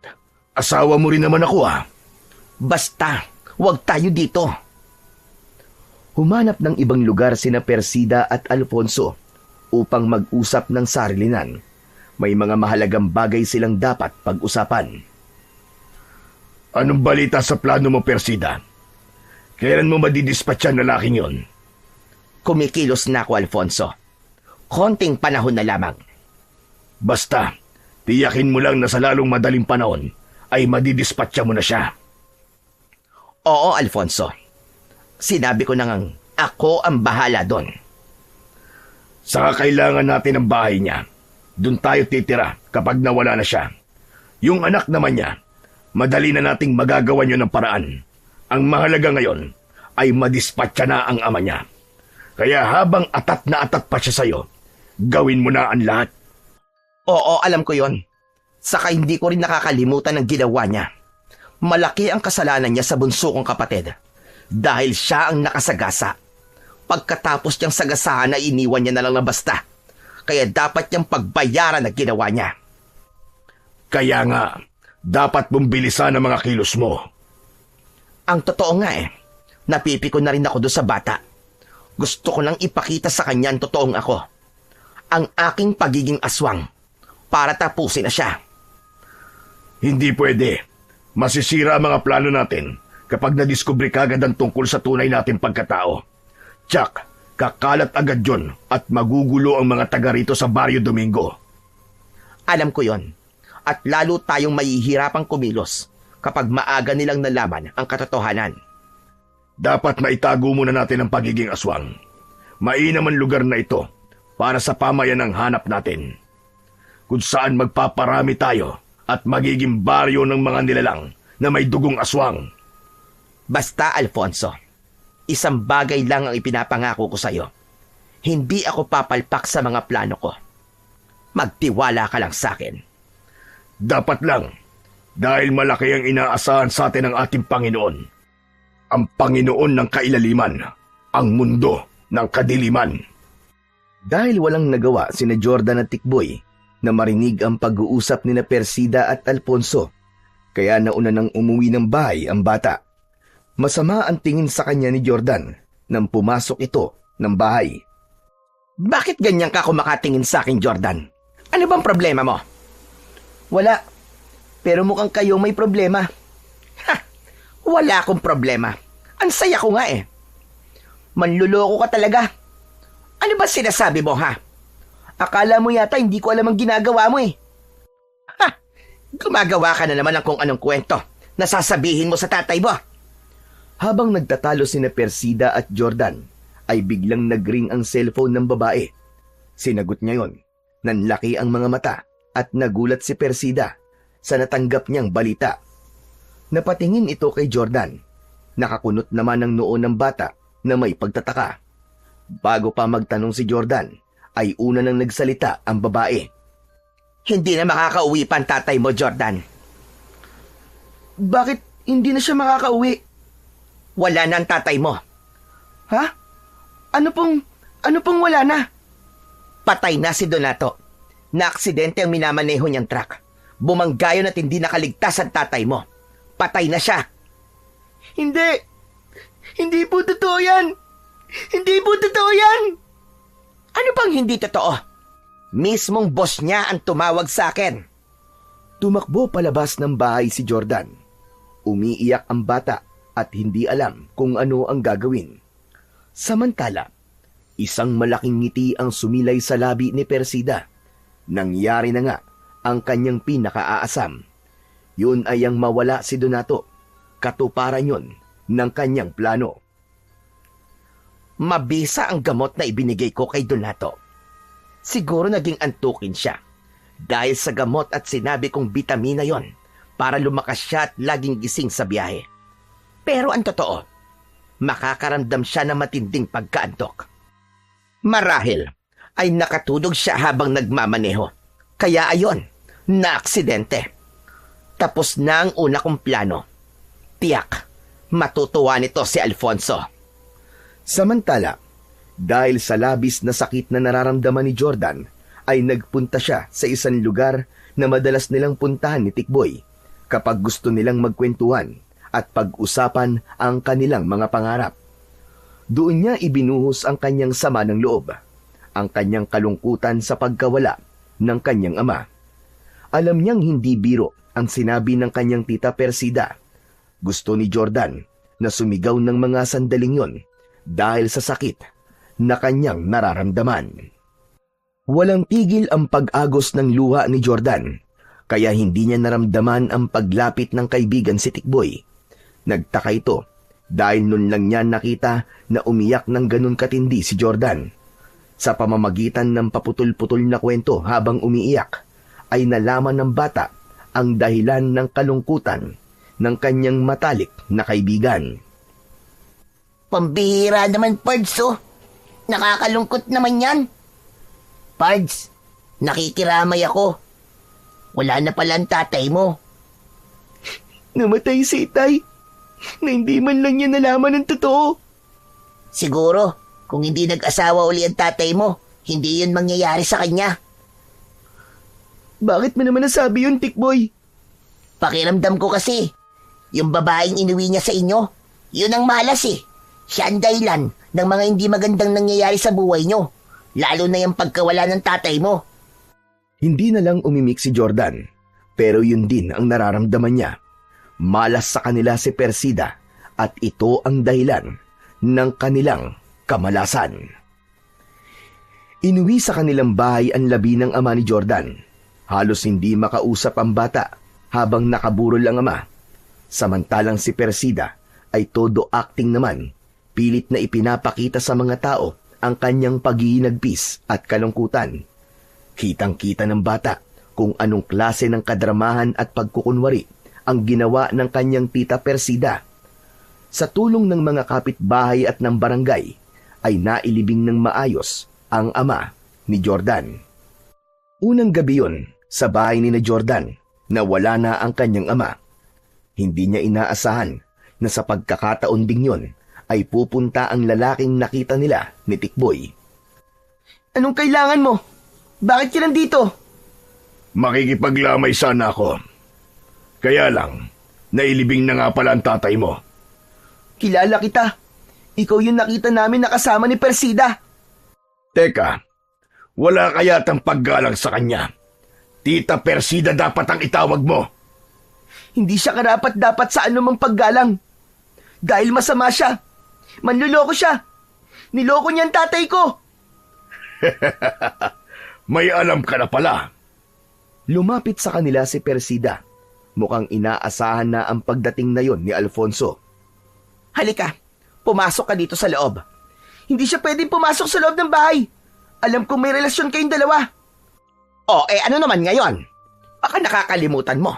Asawa mo rin naman ako Basta, huwag tayo dito. Humanap ng ibang lugar sina Persida at Alfonso upang mag-usap ng sarilinan. May mga mahalagang bagay silang dapat pag-usapan. Anong balita sa plano mo, Persida? Kailan mo madidispatch ang lalaking yon? Kumikilos na ako, Alfonso. Konting panahon na lamang. Basta, tiyakin mo lang na sa lalong madaling panahon ay madidispatcha mo na siya. Oo, Alfonso. Sinabi ko na ngang ako ang bahala doon. Saka kailangan natin ang bahay niya. Doon tayo titira kapag nawala na siya. Yung anak naman niya, madali na nating magagawa niyo ng paraan. Ang mahalaga ngayon ay madispatcha na ang ama niya. Kaya habang atat na atat pa siya sa'yo, gawin mo na ang lahat. Oo, alam ko yon. Saka hindi ko rin nakakalimutan ang ginawa niya. Malaki ang kasalanan niya sa bunso kong kapatid. Dahil siya ang nakasagasa. Pagkatapos niyang sagasahan na iniwan niya na lang na basta. Kaya dapat niyang pagbayaran ang ginawa niya. Kaya nga, dapat mong bilisan ang mga kilos mo. Ang totoo nga napipiko na rin ako doon sa bata. Gusto ko nang ipakita sa kanya ang totoong ako. Ang aking pagiging aswang. Para tapusin na siya. Hindi pwede. Masisira ang mga plano natin kapag nadiskubre kagad ang tungkol sa tunay nating pagkatao. Tsak, kakalat agad yon at magugulo ang mga taga rito sa Barrio Domingo. Alam ko yon. At lalo tayong mahihirapang kumilos kapag maaga nilang nalaman ang katotohanan. Dapat maitago muna natin ang pagiging aswang. Mainam ang lugar na ito para sa pamayanang hanap natin. Kung saan magpaparami tayo at magiging baryo ng mga nilalang na may dugong aswang. Basta, Alfonso, isang bagay lang ang ipinapangako ko sa'yo. Hindi ako papalpak sa mga plano ko. Magtiwala ka lang sa akin. Dapat lang, dahil malaki ang inaasahan sa atin ng ating Panginoon. Ang Panginoon ng kailaliman, ang mundo ng kadiliman. Dahil walang nagawa sina Jordan at Tikboy na marinig ang pag-uusap ni Persida at Alfonso, kaya nauna nang umuwi ng bahay ang bata. Masama ang tingin sa kanya ni Jordan nang pumasok ito ng bahay. Bakit ganyan ka kumakatingin sa akin, Jordan? Ano bang problema mo? Wala. Pero mukhang kayo may problema. Ha! Wala akong problema. Ang saya ko nga Manluloko ka talaga. Ano ba sinasabi mo, ha? Akala mo yata hindi ko alam ang ginagawa mo Ha! Gumagawa ka na naman ng kung anong kwento na sasabihin mo sa tatay mo. Habang nagtatalo sina Persida at Jordan, ay biglang nagring ang cellphone ng babae. Sinagot niya yon. Nanlaki ang mga mata at nagulat si Persida sa natanggap niyang balita. Napatingin ito kay Jordan. Nakakunot naman ang noo ng bata na may pagtataka. Bago pa magtanong si Jordan, ay una nang nagsalita ang babae. Hindi na makakauwi pa ang tatay mo, Jordan. Bakit hindi na siya makakauwi? Wala na ang tatay mo. Ha? Ano pong wala na? Patay na si Donato. Na-aksidente ang minamaneho niyang truck. Bumanggayon at hindi nakaligtas ang tatay mo. Patay na siya. Hindi. Hindi po totoo yan. Hindi po totoo yan. Ano bang hindi totoo? Mismong boss niya ang tumawag sa akin. Tumakbo palabas ng bahay si Jordan. Umiiyak ang bata at hindi alam kung ano ang gagawin. Samantala, isang malaking ngiti ang sumilay sa labi ni Persida. Nangyari na nga ang kanyang pinakaaasam. Yun ay ang mawala si Donato. Katuparan yun ng kanyang plano. Mabisa ang gamot na ibinigay ko kay Donato. Siguro naging antukin siya dahil sa gamot at sinabi kong bitamina yon para lumakas siya at laging gising sa biyahe. Pero ang totoo, makakaramdam siya ng matinding pagkaantok. Marahil ay nakatulog siya habang nagmamaneho. Kaya ayon, na-aksidente. Tapos na ang una kong plano. Tiyak, matutuwa nito si Alfonso. Samantala, Dahil sa labis na sakit na nararamdaman ni Jordan, ay nagpunta siya sa isang lugar na madalas nilang puntahan ni Tikboy kapag gusto nilang magkwentuhan at pag-usapan ang kanilang mga pangarap. Doon niya ibinuhos ang kanyang sama ng loob, ang kanyang kalungkutan sa pagkawala ng kanyang ama. Alam niyang hindi biro ang sinabi ng kanyang tita Persida. Gusto ni Jordan na sumigaw ng mga sandaling yon dahil sa sakit na kanyang nararamdaman. Walang tigil ang pag-agos ng luha ni Jordan, kaya hindi niya naramdaman ang paglapit ng kaibigan si Tikboy. Nagtaka ito dahil nun lang niya nakita na umiyak ng ganun katindi si Jordan. Sa pamamagitan ng paputol-putol na kwento habang umiiyak, ay nalaman ng bata ang dahilan ng kalungkutan ng kanyang matalik na kaibigan. Pambihira naman, Pards, oh. Nakakalungkot naman yan. Pards, nakikiramay ako. Wala na pala ang tatay mo. Namatay si Itay na hindi man lang niya nalaman ang totoo. Siguro, kung hindi nag-asawa uli ang tatay mo, hindi yun mangyayari sa kanya. Bakit mo naman nasabi yun, Tikboy? Pakiramdam ko kasi, yung babaeng inuwi niya sa inyo, yun ang malas eh. Siya ang dahilan ng mga hindi magandang nangyayari sa buhay nyo, lalo na yung pagkawala ng tatay mo. Hindi na lang umimik si Jordan, pero yun din ang nararamdaman niya. Malas sa kanila si Persida at ito ang dahilan ng kanilang kamalasan. Inuwi sa kanilang bahay ang labi ng ama ni Jordan. Halos hindi makausap ang bata habang nakaburol ang ama. Samantalang si Persida ay todo acting naman, pilit na ipinapakita sa mga tao ang kanyang paghihinagpis at kalungkutan. Kitang-kita ng bata kung anong klase ng kadramahan at pagkukunwari ang ginawa ng kanyang tita Persida. Sa tulong ng mga kapitbahay at ng barangay, ay nailibing ng maayos ang ama ni Jordan. Unang gabi yun, sa bahay ni Jordan, na wala na ang kanyang ama. Hindi niya inaasahan na sa pagkakataon ding yun, ay pupunta ang lalaking nakita nila ni Tikboy. Anong kailangan mo? Bakit ka nandito? Makikipaglamay sana ako. Kaya lang, nailibing na nga pala ang tatay mo. Kilala kita. Ikaw yung nakita namin nakasama ni Persida. Teka, wala kayatang paggalang sa kanya. Tita Persida dapat ang itawag mo. Hindi siya karapat-dapat sa anumang paggalang. Dahil masama siya. Manluloko siya. Niloko niya ang tatay ko. May alam ka na pala. Lumapit sa kanila si Persida. Mukhang inaasahan na ang pagdating na yon ni Alfonso. Halika, pumasok ka dito sa loob. Hindi siya pwedeng pumasok sa loob ng bahay. Alam kong may relasyon kayong dalawa. Ano naman ngayon? Baka nakakalimutan mo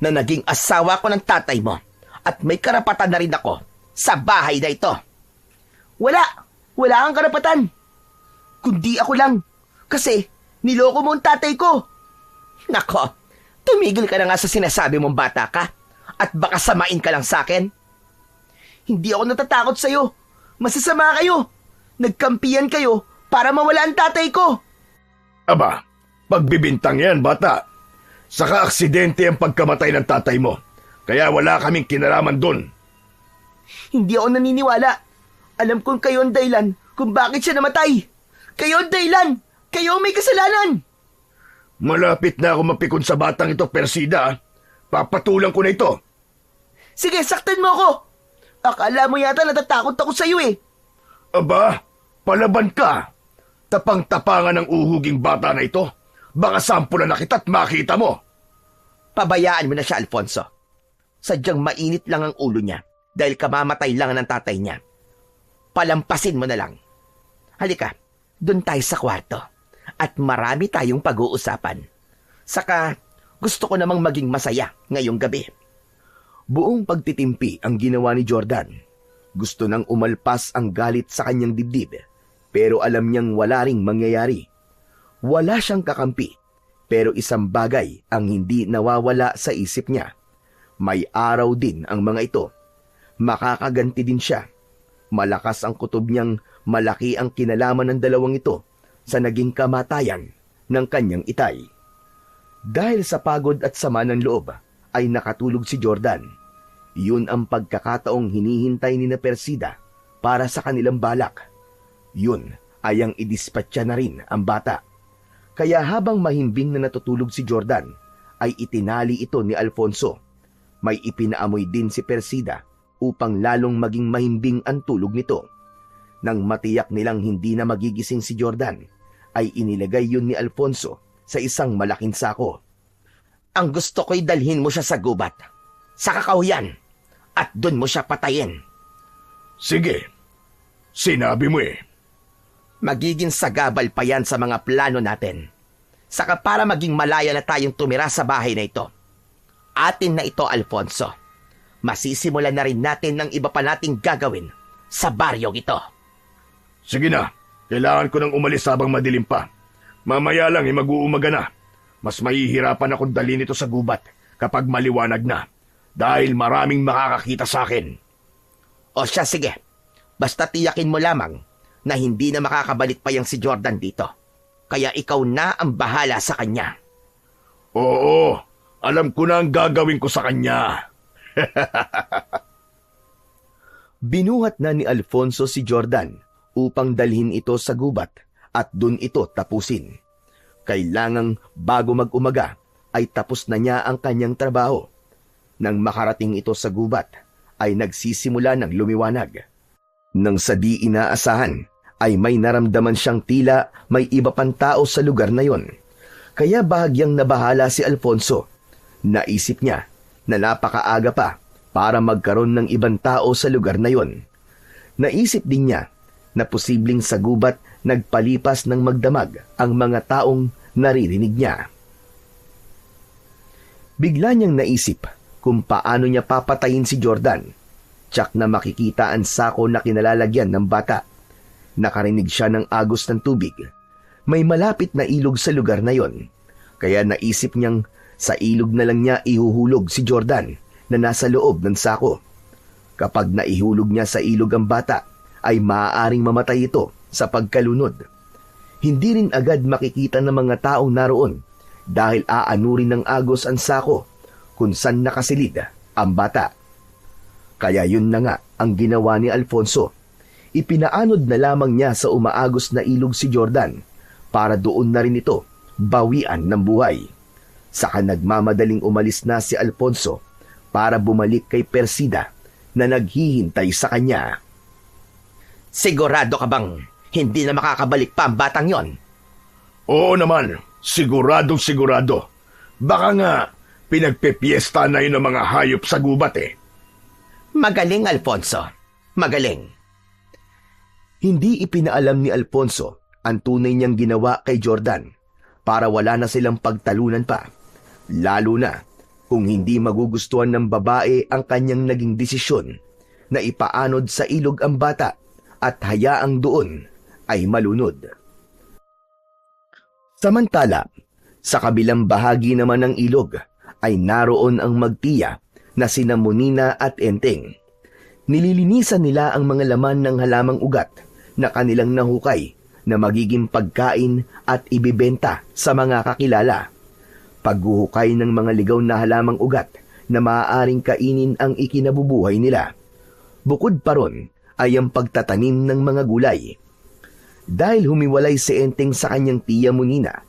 na naging asawa ko ng tatay mo at may karapatan na rin ako sa bahay na ito. Wala kang karapatan. Kundi ako lang. Kasi niloko mo ang tatay ko. Nako, tumigil ka na nga sa sinasabi mong bata ka at baka samain ka lang sa akin. Hindi ako natatakot sa'yo. Masasama kayo. Nagkampiyan kayo para mawala ang tatay ko. Aba, pagbibintang yan, bata. Saka aksidente ang pagkamatay ng tatay mo. Kaya wala kaming kinalaman dun. Hindi ako naniniwala. Alam kong kayo ang dahilan kung bakit siya namatay. Kayo ang dahilan. Kayo ang may kasalanan. Malapit na ako mapikon sa batang ito, Persida. Papatulang ko na ito. Sige, saktan mo ako. Akala mo yata natatakot ako sa'yo eh. Aba, palaban ka. Tapang-tapangan ng uhuging bata na ito. Baka sampulan na kita't makita mo. Pabayaan mo na siya, Alfonso. Sadyang mainit lang ang ulo niya dahil kamamatay lang ng tatay niya. Palampasin mo na lang. Halika, doon tayo sa kwarto. At marami tayong pag-uusapan. Saka, gusto ko namang maging masaya ngayong gabi. Buong pagtitimpi ang ginawa ni Jordan. Gusto nang umalpas ang galit sa kanyang dibdib, pero alam niyang wala ring mangyayari. Wala siyang kakampi, pero isang bagay ang hindi nawawala sa isip niya. May araw din ang mga ito. Makakaganti din siya. Malakas ang kutob niyang malaki ang kinalaman ng dalawang ito sa naging kamatayan ng kanyang itay. Dahil sa pagod at sama ng loob, ay nakatulog si Jordan. Yun ang pagkakataong hinihintay ni na Persida para sa kanilang balak. Yun ay ang idispatcha na rin ang bata. Kaya habang mahimbing na natutulog si Jordan, ay itinali ito ni Alfonso. May ipinaamoy din si Persida upang lalong maging mahimbing ang tulog nito. Nang matiyak nilang hindi na magigising si Jordan, ay inilagay yun ni Alfonso sa isang malaking sako. Ang gusto ko'y dalhin mo siya sa gubat, sa kakahuyan, at dun mo siya patayin. Sige, sinabi mo eh. Magiging sagabal pa yan sa mga plano natin. Saka para maging malaya na tayong tumira sa bahay na ito. Atin na ito, Alfonso. Masisimulan na rin natin ng iba pa nating gagawin sa baryong ito. Sige na, kailangan ko nang umalis habang madilim pa. Mamaya lang mag-uumaga na. Mas mahihirapan akong dalhin ito sa gubat kapag maliwanag na. Dahil maraming makakakita sa akin. O siya, sige. Basta tiyakin mo lamang na hindi na makakabalik pa yang si Jordan dito. Kaya ikaw na ang bahala sa kanya. Oo, alam ko na ang gagawin ko sa kanya. Binuhat na ni Alfonso si Jordan upang dalhin ito sa gubat at dun ito tapusin. Kailangang bago mag-umaga ay tapos na niya ang kanyang trabaho. Nang makarating ito sa gubat ay nagsisimula ng lumiwanag. Nang sa di inaasahan ay may naramdaman siyang tila may iba pang tao sa lugar na yon. Kaya bahagyang nabahala si Alfonso. Naisip niya na napakaaga pa para magkaroon ng ibang tao sa lugar na yon. Naisip din niya na posibleng sa gubat nagpalipas ng magdamag ang mga taong naririnig niya. Bigla niyang naisip kung paano niya papatayin si Jordan. Tsak na makikita ang sako na kinalalagyan ng bata. Nakarinig siya ng agos ng tubig. May malapit na ilog sa lugar na yon. Kaya naisip niyang sa ilog na lang niya ihuhulog si Jordan na nasa loob ng sako. Kapag naihulog niya sa ilog ang bata, ay maaaring mamatay ito sa pagkalunod. Hindi rin agad makikita ng mga taong naroon dahil aanurin ng agos ang sako kung saan nakasilid ang bata. Kaya yun na nga ang ginawa ni Alfonso. Ipinaanod na lamang niya sa umaagos na ilog si Jordan para doon na rin ito bawian ng buhay. Saka nagmamadaling umalis na si Alfonso para bumalik kay Persida na naghihintay sa kanya. Sigurado ka bang hindi na makakabalik pa ang batang yon? Oo naman, siguradong sigurado. Baka nga, pinagpepiesta na yun ng mga hayop sa gubat eh. Magaling, Alfonso. Magaling. Hindi ipinaalam ni Alfonso ang tunay niyang ginawa kay Jordan para wala na silang pagtalunan pa. Lalo na kung hindi magugustuhan ng babae ang kanyang naging desisyon na ipaanod sa ilog ang bata at hayaang doon ay malunod. Samantala, sa kabilang bahagi naman ng ilog ay naroon ang magtiya na sina Munina at Enteng. Nililinisan nila ang mga laman ng halamang ugat na kanilang nahukay na magiging pagkain at ibibenta sa mga kakilala. Paghuhukay ng mga ligaw na halamang ugat na maaaring kainin ang ikinabubuhay nila. Bukod pa ron ay ang pagtatanim ng mga gulay. Dahil humiwalay si Enteng sa kanyang tiya Munina,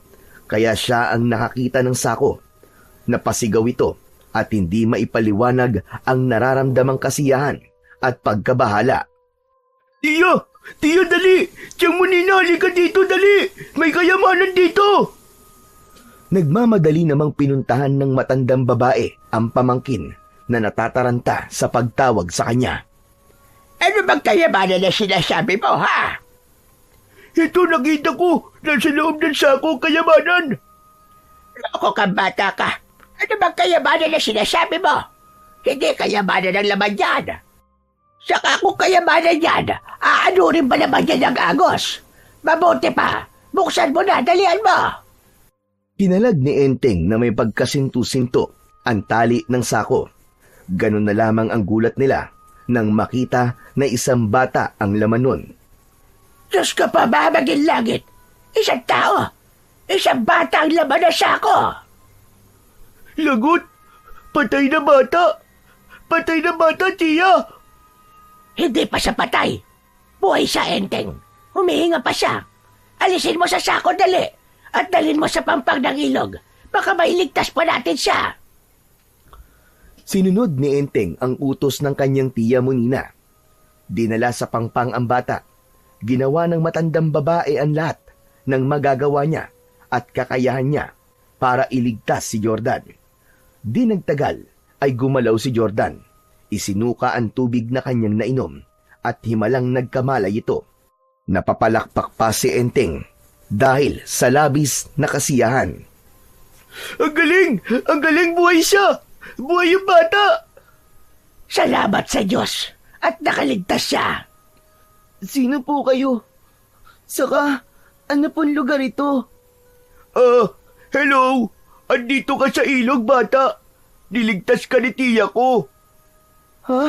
kaya siya ang nakakita ng sako. Napasigaw ito at hindi maipaliwanag ang nararamdamang kasiyahan at pagkabahala. Tiya! Tiya, dali! Tiyang Munina, halika dito, dali! May kayamanan dito! Nagmamadali namang pinuntahan ng matandang babae ang pamangkin na natataranta sa pagtawag sa kanya. Ano bang kayamanan na sinasabi mo, ha? Ito nakita ko, nasa loob ng sako kayamanan. Loko kang bata ka. Ano bang kayamanan na sinasabi mo? Hindi kayamanan ng laman yan. Saka kung kayamanan yan, aanurin ba naman yan ang agos? Mabuti pa, buksan mo na, dalian mo. Pinalag ni Enteng na may pagkasinto-sinto ang tali ng sako. Ganun na lamang ang gulat nila nang makita na isang bata ang laman nun. Diyos ka pa, babagin langit. Isang tao. Isang bata ang laman na sako. Lagot! Patay na bata! Patay na bata, tiya! Hindi pa siya patay. Buhay siya, Enteng. Humihinga pa siya. Alisin mo sa sako, dali. At dalhin mo sa pampang ng ilog. Baka mailigtas pa natin siya. Sinunod ni Enteng ang utos ng kanyang tiya Monina. Dinala sa pangpang ang bata. Ginawa ng matandang babae ang lahat ng magagawa niya at kakayahan niya para iligtas si Jordan. Di nagtagal ay gumalaw si Jordan. Isinuka ang tubig na kanyang nainom at himalang nagkamalay ito. Napapalakpak pa si Enteng dahil sa labis na kasiyahan. Ang galing! Ang galing! Buhay siya! Buhay yung bata! Salamat sa Diyos at nakaligtas siya. Sino po kayo? Saka, ano pong lugar ito? Hello! Andito ka sa ilog, bata! Niligtas ka ni tiya ko! Ha?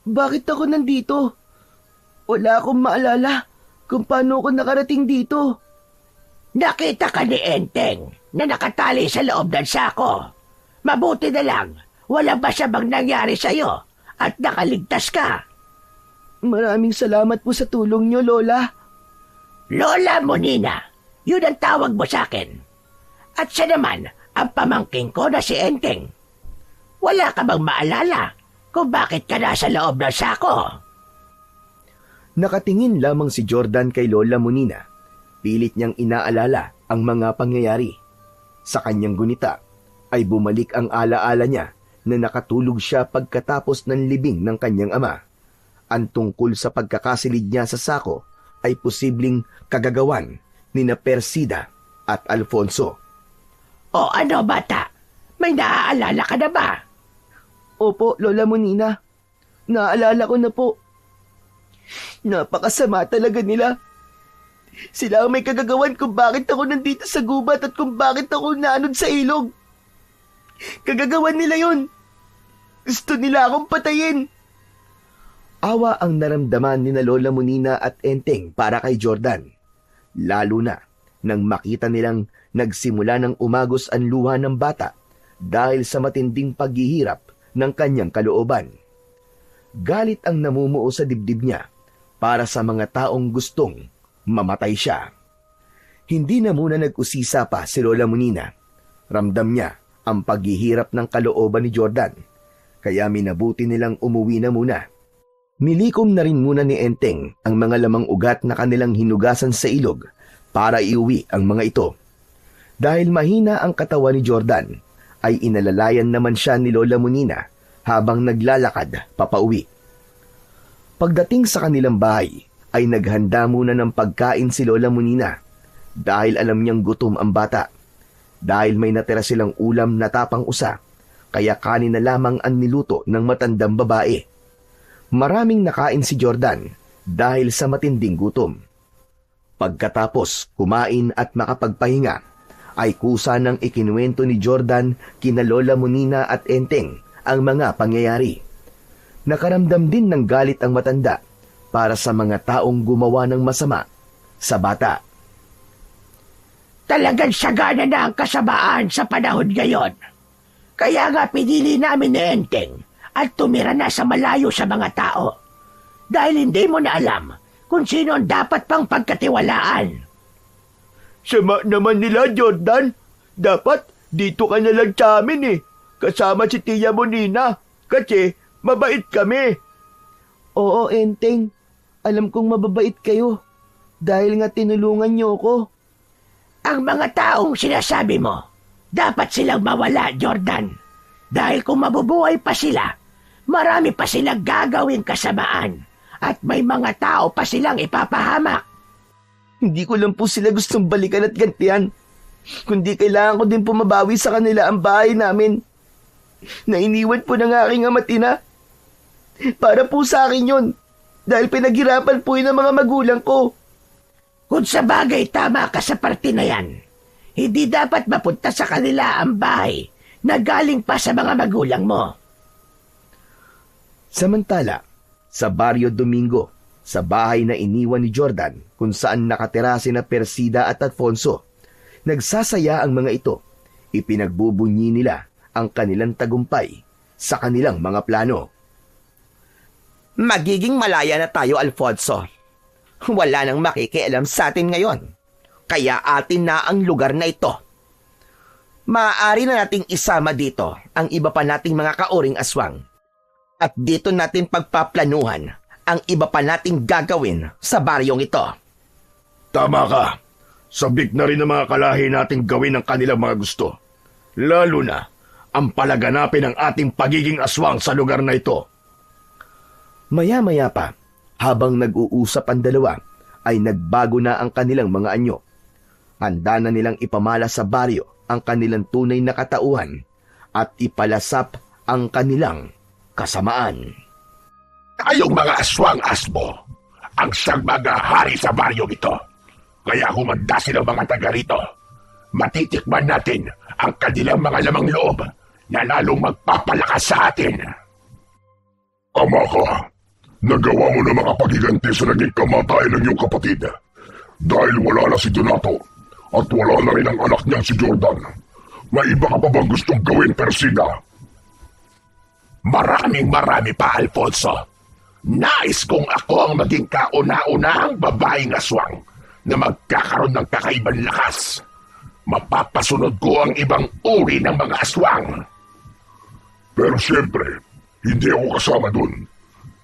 Bakit ako nandito? Wala akong maalala kung paano ako nakarating dito. Nakita ka ni Enteng na nakatali sa loob ng sako. Mabuti na lang, wala ba siya bang nangyari sa'yo at nakaligtas ka? Maraming salamat po sa tulong niyo, Lola. Lola Monina, yun ang tawag mo sa akin. At siya naman ang pamangking ko na si Enteng. Wala ka bang maalala kung bakit ka nasa loob ng sako? Nakatingin lamang si Jordan kay Lola Monina. Pilit niyang inaalala ang mga pangyayari. Sa kanyang gunita ay bumalik ang alaala niya na nakatulog siya pagkatapos ng libing ng kanyang ama. Ang tungkol sa pagkakasilid niya sa sako ay posibleng kagagawan ni na Persida at Alfonso. O ano bata, may naaalala ka na ba? Opo, Lola Monina. Naalala ko na po. Napakasama talaga nila. Sila ang may kagagawan kung bakit ako nandito sa gubat at kung bakit ako naanod sa ilog. Kagagawan nila yon. Gusto nila akong patayin. Awa ang naramdaman ni na Lola Monina at Enteng para kay Jordan. Lalo na nang makita nilang nagsimula ng umagos ang luha ng bata dahil sa matinding paghihirap ng kanyang kalooban. Galit ang namumuo sa dibdib niya para sa mga taong gustong mamatay siya. Hindi na muna nag-usisa pa si Lola Monina. Ramdam niya ang paghihirap ng kalooban ni Jordan, kaya minabuti nilang umuwi na muna. Nilikom na rin muna ni Enteng ang mga lamang ugat na kanilang hinugasan sa ilog para iuwi ang mga ito. Dahil mahina ang katawan ni Jordan, ay inalalayan naman siya ni Lola Monina habang naglalakad papauwi. Pagdating sa kanilang bahay, ay naghanda muna ng pagkain si Lola Monina dahil alam niyang gutom ang bata. Dahil may natira silang ulam na tapang usa, kaya kanin na lamang ang niluto ng matandang babae. Maraming nakain si Jordan dahil sa matinding gutom. Pagkatapos kumain at makapagpahinga, ay kusa ng ikinuwento ni Jordan kina Lola Monina at Enteng ang mga pangyayari. Nakaramdam din ng galit ang matanda para sa mga taong gumawa ng masama sa bata. Talagang sagana na ang kasamaan sa panahon ngayon. Kaya nga pinili namin ni Enteng at tumira na sa malayo sa mga tao. Dahil hindi mo na alam kung sino ang dapat pang pagkatiwalaan. Sama naman nila, Jordan. Dapat dito ka na lang sa amin eh. Kasama si Tia Monina. Kasi mabait kami. Oo, Enteng. Alam kong mababait kayo. Dahil nga tinulungan niyo ako. Ang mga taong sinasabi mo, dapat silang mawala, Jordan. Dahil kung mabubuhay pa sila, marami pa silang gagawing kasamaan at may mga tao pa silang ipapahamak. Hindi ko lang po sila gustong balikan at gantihan. Kundi kailangan ko din po mabawi sa kanila ang bahay namin. Na iniwan po ng aking ama't ina. Para po sa akin yun. Dahil pinaghirapan po yun ng mga magulang ko. Kung sa bagay tama ka sa parte na yan, hindi dapat mapunta sa kanila ang bahay na galing pa sa mga magulang mo. Samantala, sa Barrio Domingo, Sa bahay na iniwan ni Jordan kung saan nakatira sina Persida at Alfonso, nagsasaya ang mga ito. Ipinagbubunyi nila ang kanilang tagumpay sa kanilang mga plano. Magiging malaya na tayo, Alfonso. Wala nang makikialam sa atin ngayon. Kaya atin na ang lugar na ito. Maaari na nating isama dito ang iba pa nating mga kauring aswang. At dito natin pagpaplanuhan ang iba pa nating gagawin sa baryong ito. Tama ka. Sabik na rin ang mga kalahi nating gawin ang kanilang mga gusto. Lalo na ang palaganapin ng ating pagiging aswang sa lugar na ito. Maya-maya pa, habang nag-uusap ang dalawa, ay nagbago na ang kanilang mga anyo. Handa na nilang ipamala sa baryo ang kanilang tunay na katauhan at ipalasap ang kanilang kasamaan. Tayong mga aswang asmo ang siyang mga hari sa baryong ito. Kaya humanda silang mga taga rito. Matitikman natin ang kanilang mga lamang loob na lalong magpapalakas sa atin. Ama ka, nagawa mo na mga pagiganti sa naging kamatayan ng iyong kapatid. Dahil wala na si Donato at wala na rin ang anak niyang si Jordan. May iba ka pa bang gustong gawin, Persida? Marami pa, Alfonso. Nais kong ako ang maging kauna-unahang babaeng aswang na magkakaroon ng kakaibang lakas. Mapapasunod ko ang ibang uri ng mga aswang. Pero siyempre, hindi ako kasama dun.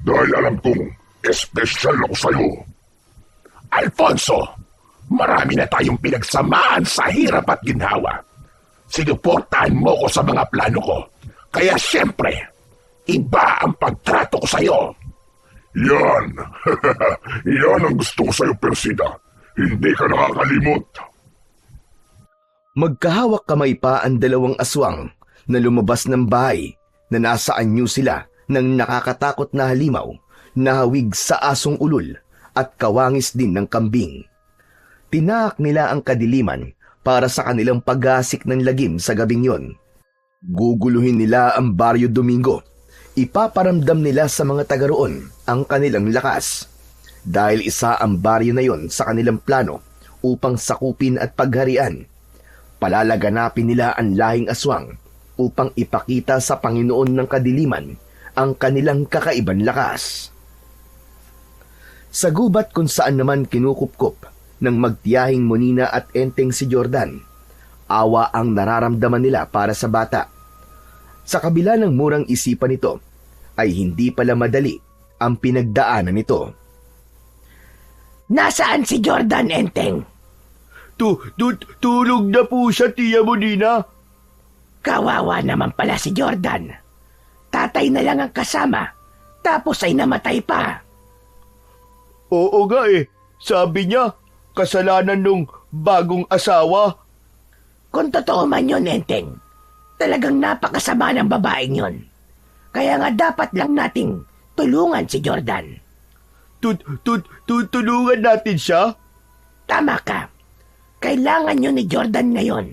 Dahil alam kong espesyal ako sa'yo. Alfonso, marami na tayong pinagsamaan sa hirap at ginhawa. Sinuportahan mo ko sa mga plano ko. Kaya siyempre, iba ang pagtrato ko sa'yo. Yan. Yan ang gusto ko sa'yo, Persida. Hindi ka nakakalimot. Magkahawak kamay pa ang dalawang aswang na lumabas ng bahay na nasa anyo sila ng nakakatakot na halimaw na hawig sa asong ulol at kawangis din ng kambing. Tinaak nila ang kadiliman para sa kanilang paggasik ng lagim sa gabing yon. Guguluhin nila ang Baryo Domingo. Ipaparamdam nila sa mga taga roon ang kanilang lakas. Dahil isa ang baryo na yon sa kanilang plano upang sakupin at pagharian. Palalaganapin nila ang lahing aswang upang ipakita sa Panginoon ng kadiliman ang kanilang kakaibang lakas. Sa gubat kung saan naman kinukupkop ng magtiyahing Monina at Enteng si Jordan, awa ang nararamdaman nila para sa bata. Sa kabila ng murang isipan nito, ay hindi pala madali ang pinagdaanan nito. Nasaan si Jordan, Enteng? Tulog na po siya, Tia Monina. Kawawa naman pala si Jordan. Tatay na lang ang kasama, tapos ay namatay pa. Oo nga sabi niya, kasalanan nung bagong asawa. Kung totoo man yun, Enteng, talagang napakasama ng babaeng yun. Kaya nga dapat lang nating tulungan si Jordan. Tutulungan natin siya? Tama ka. Kailangan yun ni Jordan ngayon.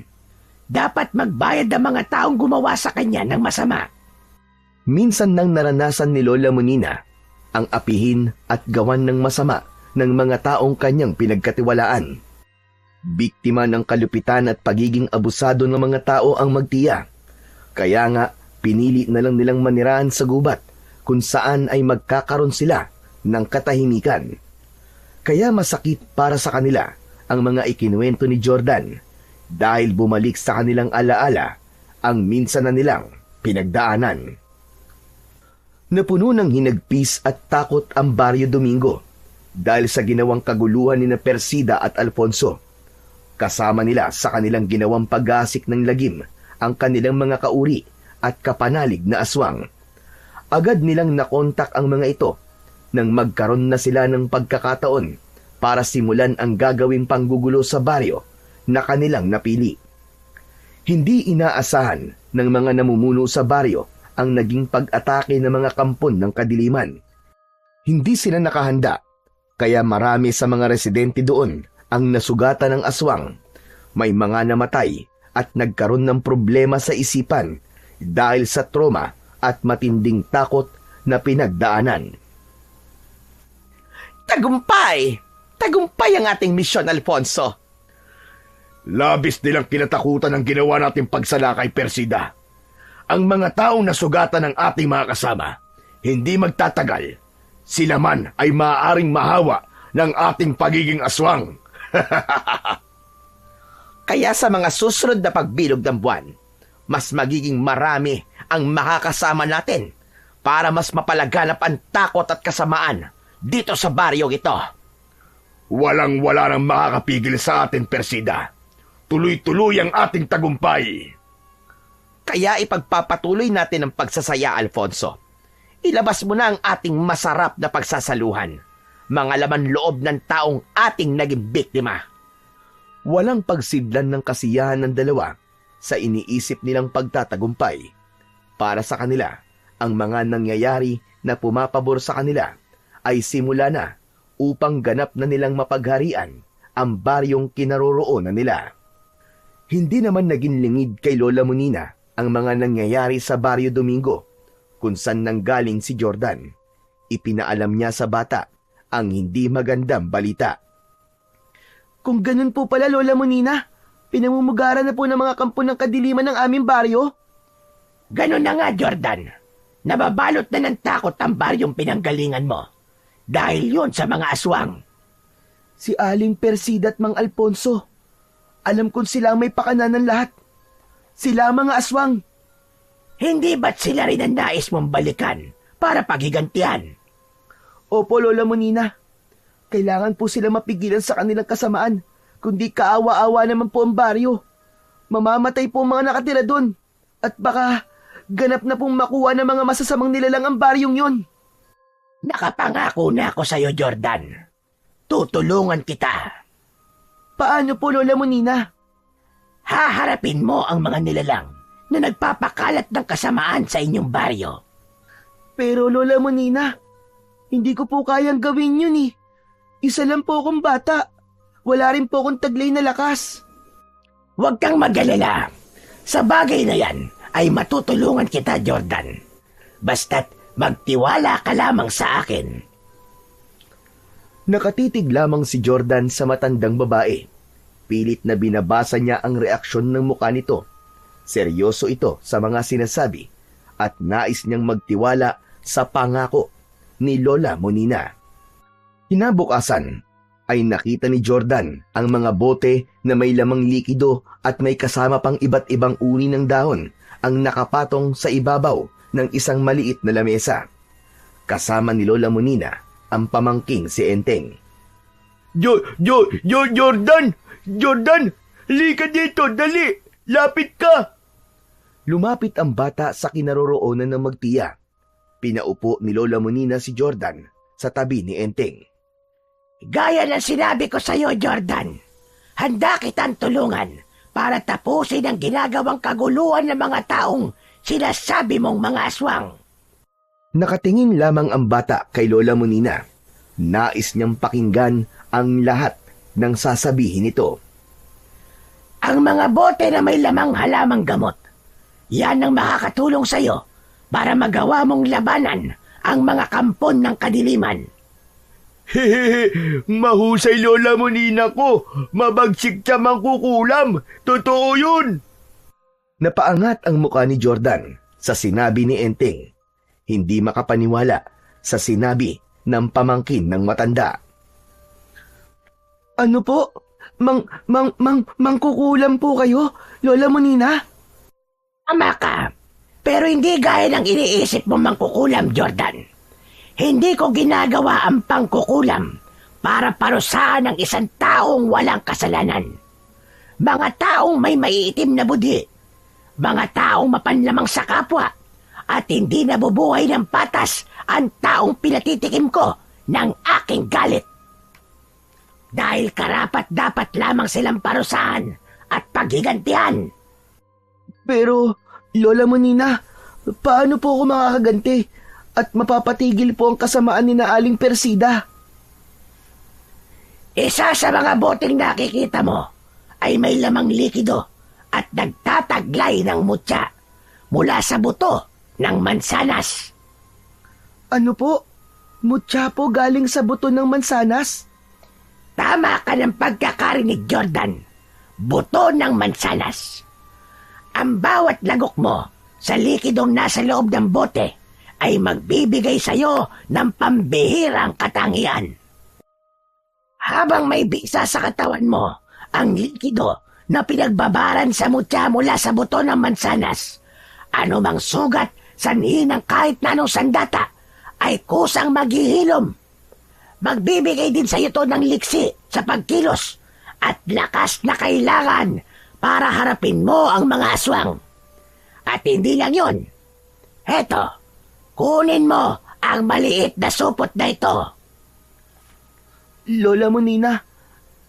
Dapat magbayad ang mga taong gumawa sa kanya ng masama. Minsan nang naranasan ni Lola Monina ang apihin at gawan ng masama ng mga taong kanyang pinagkatiwalaan. Biktima ng kalupitan at pagiging abusado ng mga tao ang magtiya. Kaya nga, pinili na lang nilang manirahan sa gubat kung saan ay magkakaroon sila ng katahimikan. Kaya masakit para sa kanila ang mga ikinuwento ni Jordan dahil bumalik sa kanilang alaala ang minsan na nilang pinagdaanan. Napuno ng hinagpis at takot ang Baryo Domingo dahil sa ginawang kaguluhan ni na Persida at Alfonso. Kasama nila sa kanilang ginawang paggasik ng lagim ang kanilang mga kauri at kapanalig na aswang. Agad nilang nakontak ang mga ito nang magkaroon na sila ng pagkakataon para simulan ang gagawing panggugulo sa baryo na kanilang napili. Hindi inaasahan ng mga namumuno sa baryo ang naging pag-atake ng mga kampon ng kadiliman. Hindi sila nakahanda, kaya marami sa mga residente doon ang nasugatan ng aswang. May mga namatay at nagkaroon ng problema sa isipan dahil sa trauma at matinding takot na pinagdaanan. Tagumpay! Tagumpay ang ating misyon, Alfonso. Labis nilang kinatakutan ang ginawa nating pagsalakay, Persida. Ang mga taong nasugatan ng ating mga kasama, hindi magtatagal. Sila man ay maaaring mahawa ng ating pagiging aswang. Kaya sa mga susunod na pagbilog ng buwan, mas magiging marami ang makakasama natin para mas mapalaganap ang takot at kasamaan dito sa baryong ito. Walang-wala nang makakapigil sa atin, Persida. Tuloy-tuloy ang ating tagumpay. Kaya ipagpapatuloy natin ang pagsasaya, Alfonso. Ilabas mo na ang ating masarap na pagsasaluhan, mga laman loob ng taong ating naging biktima. Walang pagsidlan ng kasiyahan ng dalawa sa iniisip nilang pagtatagumpay. Para sa kanila, ang mga nangyayari na pumapabor sa kanila ay simula na upang ganap na nilang mapagharian ang baryong kinaroroonan nila. Hindi naman naging lingid kay Lola Monina ang mga nangyayari sa Baryo Domingo kung saan nanggaling si Jordan. Ipinaalam niya sa bata ang hindi magandang balita. Kung ganun po pala, Lola Monina, pinamumugaran na po ng mga kampo ng kadiliman ng aming baryo. Ganun na nga, Jordan. Nababalot na ng takot ang baryong pinanggalingan mo. Dahil yun sa mga aswang. Si Aling Persida at Mang Alfonso, alam kong sila ang may pakana ng lahat. Sila ang mga aswang. Hindi ba't sila rin ang nais mong balikan para paghigantihan? Opo, Lola Monina. Kailangan po sila mapigilan sa kanilang kasamaan, kundi kaawa-awa naman po ang baryo. Mamamatay po ang mga nakatira doon. At baka ganap na pong makuha ng mga masasamang nilalang ang baryong yon. Nakapangako na ako sa'yo, Jordan. Tutulungan kita. Paano po, Lola Monina? Haharapin mo ang mga nilalang na nagpapakalat ng kasamaan sa inyong baryo. Pero Lola Monina, hindi ko po kayang gawin yun eh. Isa lang po akong bata. Wala rin po akong taglay na lakas. Huwag kang mag-alala. Sa bagay na yan ay matutulungan kita, Jordan. Basta't magtiwala ka lamang sa akin. Nakatitig lamang si Jordan sa matandang babae. Pilit na binabasa niya ang reaksyon ng mukha nito. Seryoso ito sa mga sinasabi at nais niyang magtiwala sa pangako ni Lola Monina. Kinabukasan ay nakita ni Jordan ang mga bote na may lamang likido at may kasama pang iba't ibang uri ng dahon ang nakapatong sa ibabaw ng isang maliit na lamesa. Kasama ni Lola Monina ang pamangking si Enteng. Jordan! Jordan! Halika dito, dali! Lapit ka! Lumapit ang bata sa kinaroroonan ng magtiya. Pinaupo ni Lola Monina si Jordan sa tabi ni Enteng. Gaya ng sinabi ko sa'yo, Jordan, handa kitang tulungan para tapusin ang ginagawang kaguluhan ng mga taong sinasabi mong mga aswang. Nakatingin lamang ang bata kay Lola Monina. Nais niyang pakinggan ang lahat ng sasabihin nito. Ang mga bote na may lamang halamang gamot, yan ang makakatulong sa'yo para magawa mong labanan ang mga kampon ng kadiliman. Hehehe, mahusay Lola Monina ko. Mabagsik siya mangkukulam. Totoo yun. Napaangat ang mukha ni Jordan sa sinabi ni Enteng. Hindi makapaniwala sa sinabi ng pamangkin ng matanda. Ano po? Mangkukulam po kayo, Lola Monina? Ama ka, pero hindi gaya ng iniisip mo mangkukulam, Jordan. Hindi ko ginagawa ang pangkukulam para parusahan ang isang taong walang kasalanan. Mga taong may maiitim na budhi, mga taong mapanlamang sa kapwa, at hindi nabubuhay ng patas ang taong pinatitikim ko ng aking galit. Dahil karapat-dapat lamang silang parusahan at paghigantihan. Pero, Lola Monina, paano po ako makakaganti at mapapatigil po ang kasamaan ni na Aling Persida? Isa sa mga boteng nakikita mo ay may lamang likido at nagtataglay ng mutya mula sa buto ng mansanas. Ano po? Mutya po galing sa buto ng mansanas? Tama ka ng pagkakarinig, Jordan. Buto ng mansanas. Ang bawat lagok mo sa likidong nasa loob ng bote ay magbibigay sa'yo ng pambihirang katangian. Habang may bisa sa katawan mo, ang likido na pinagbabaran sa mutya mula sa buto ng mansanas, anumang sugat sanhi ng kahit na anong sandata ay kusang maghihilom. Magbibigay din sa iyo to ng liksi sa pagkilos at lakas na kailangan para harapin mo ang mga aswang. At hindi lang yun. Heto, kunin mo ang maliit na supot na ito. Lola Monina,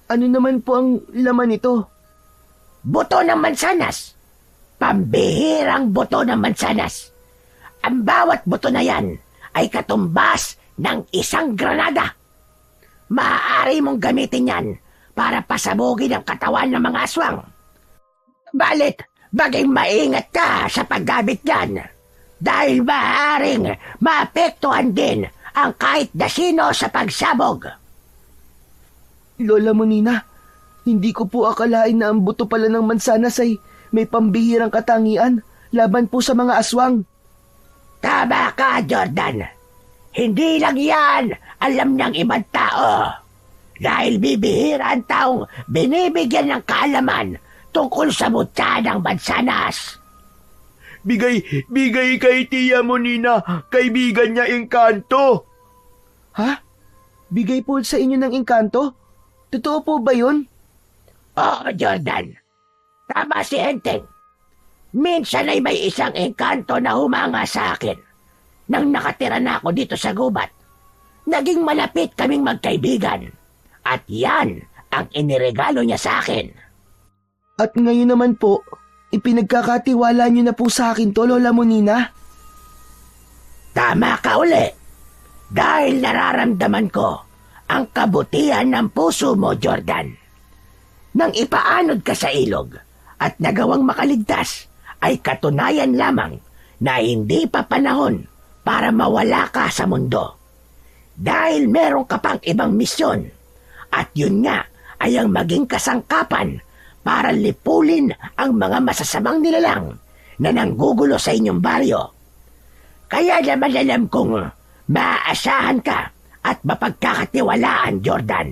ano naman po ang laman nito? Buto ng mansanas. Pambihirang buto ng mansanas. Ang bawat buto na yan ay katumbas ng isang granada. Maaari mong gamitin yan para pasabugin ang katawan ng mga aswang. Balit, bagay maingat ka sa paggamit yan dahil maaaring maapektuhan din ang kahit na sino sa pagsabog. Lola Monina, hindi ko po akalain na ang buto pala ng mansanas ay may pambihirang katangian laban po sa mga aswang. Tama ka, Jordan. Hindi lang yan alam ng ibang tao. Dahil bibihira ang taong binibigyan ng kaalaman tungkol sa mutya ng mansanas. Bigay kay Tia Monina, kaibigan niya Engkanto. Ha? Bigay po sa inyo ng engkanto? Totoo po ba yun? Oo, Jordan. Tama si Enteng. Minsan ay may isang engkanto na humanga sa akin. Nang nakatira na ako dito sa gubat, naging malapit kaming magkaibigan. At yan ang iniregalo niya sa akin. At ngayon naman po, ipinagkakatiwala niyo na po sa akin to, Lola Monina? Tama ka uli. Dahil nararamdaman ko ang kabutihan ng puso mo, Jordan. Nang ipaanod ka sa ilog at nagawang makaligtas, ay katunayan lamang na hindi pa panahon para mawala ka sa mundo. Dahil meron ka pang ibang misyon, at yun nga ay ang maging kasangkapan para lipulin ang mga masasamang nilalang na nanggugulo sa inyong baryo. Kaya naman alam kong maaasahan ka at mapagkakatiwalaan, Jordan.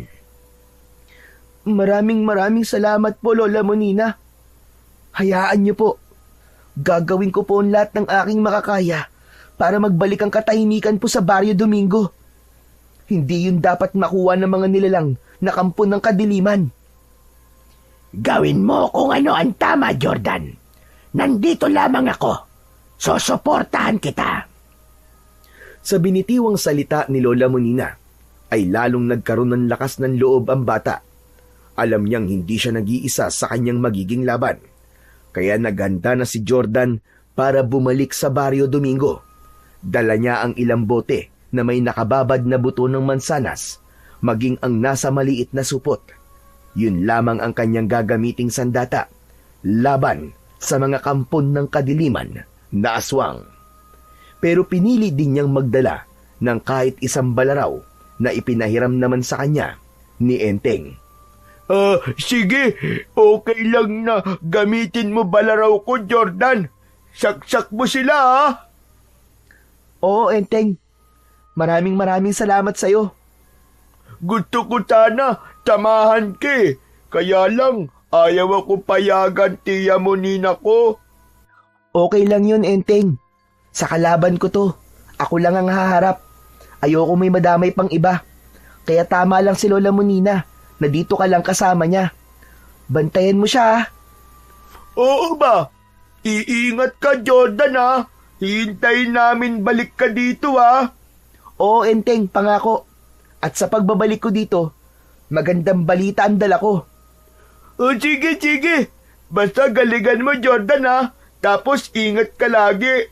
Maraming salamat po, Lola Monina. Hayaan niyo po. Gagawin ko po ang lahat ng aking makakaya para magbalik ang katahimikan po sa Baryo Domingo. Hindi yun dapat makuha ng mga nilalang na kampo ng kadiliman. Gawin mo kung ano ang tama, Jordan. Nandito lamang ako. Susuportahan kita. Sa binitiwang salita ni Lola Monina, ay lalong nagkaroon ng lakas ng loob ang bata. Alam niyang hindi siya nag-iisa sa kanyang magiging laban. Kaya naghanda na si Jordan para bumalik sa Baryo Domingo. Dala niya ang ilang bote na may nakababad na buto ng mansanas, maging ang nasa maliit na supot. Yun lamang ang kanyang gagamiting sandata, laban sa mga kampon ng kadiliman na aswang. Pero pinili din niyang magdala ng kahit isang balaraw na ipinahiram naman sa kanya ni Enteng. Sige, okay lang na gamitin mo balaraw ko, Jordan. Saksak mo sila, ha? Oo, Enteng. Maraming salamat sa'yo. Gusto ko sana samahan ka eh. Kaya lang, ayaw ako payagan Tia Monina ko. Okay lang yun, Enteng. Sa kalaban ko to, ako lang ang haharap. Ayoko may madamay pang iba. Kaya tama lang si Lola Monina na dito ka lang kasama niya. Bantayan mo siya, ha? Oo ba? Iingat ka, Jordan, ha? Hintayin namin balik ka dito, ha? Oo, Enteng, pangako. At sa pagbabalik ko dito, magandang balita ang dala ko. Sige. Basta galingan mo, Jordan, ha? Tapos ingat ka lagi.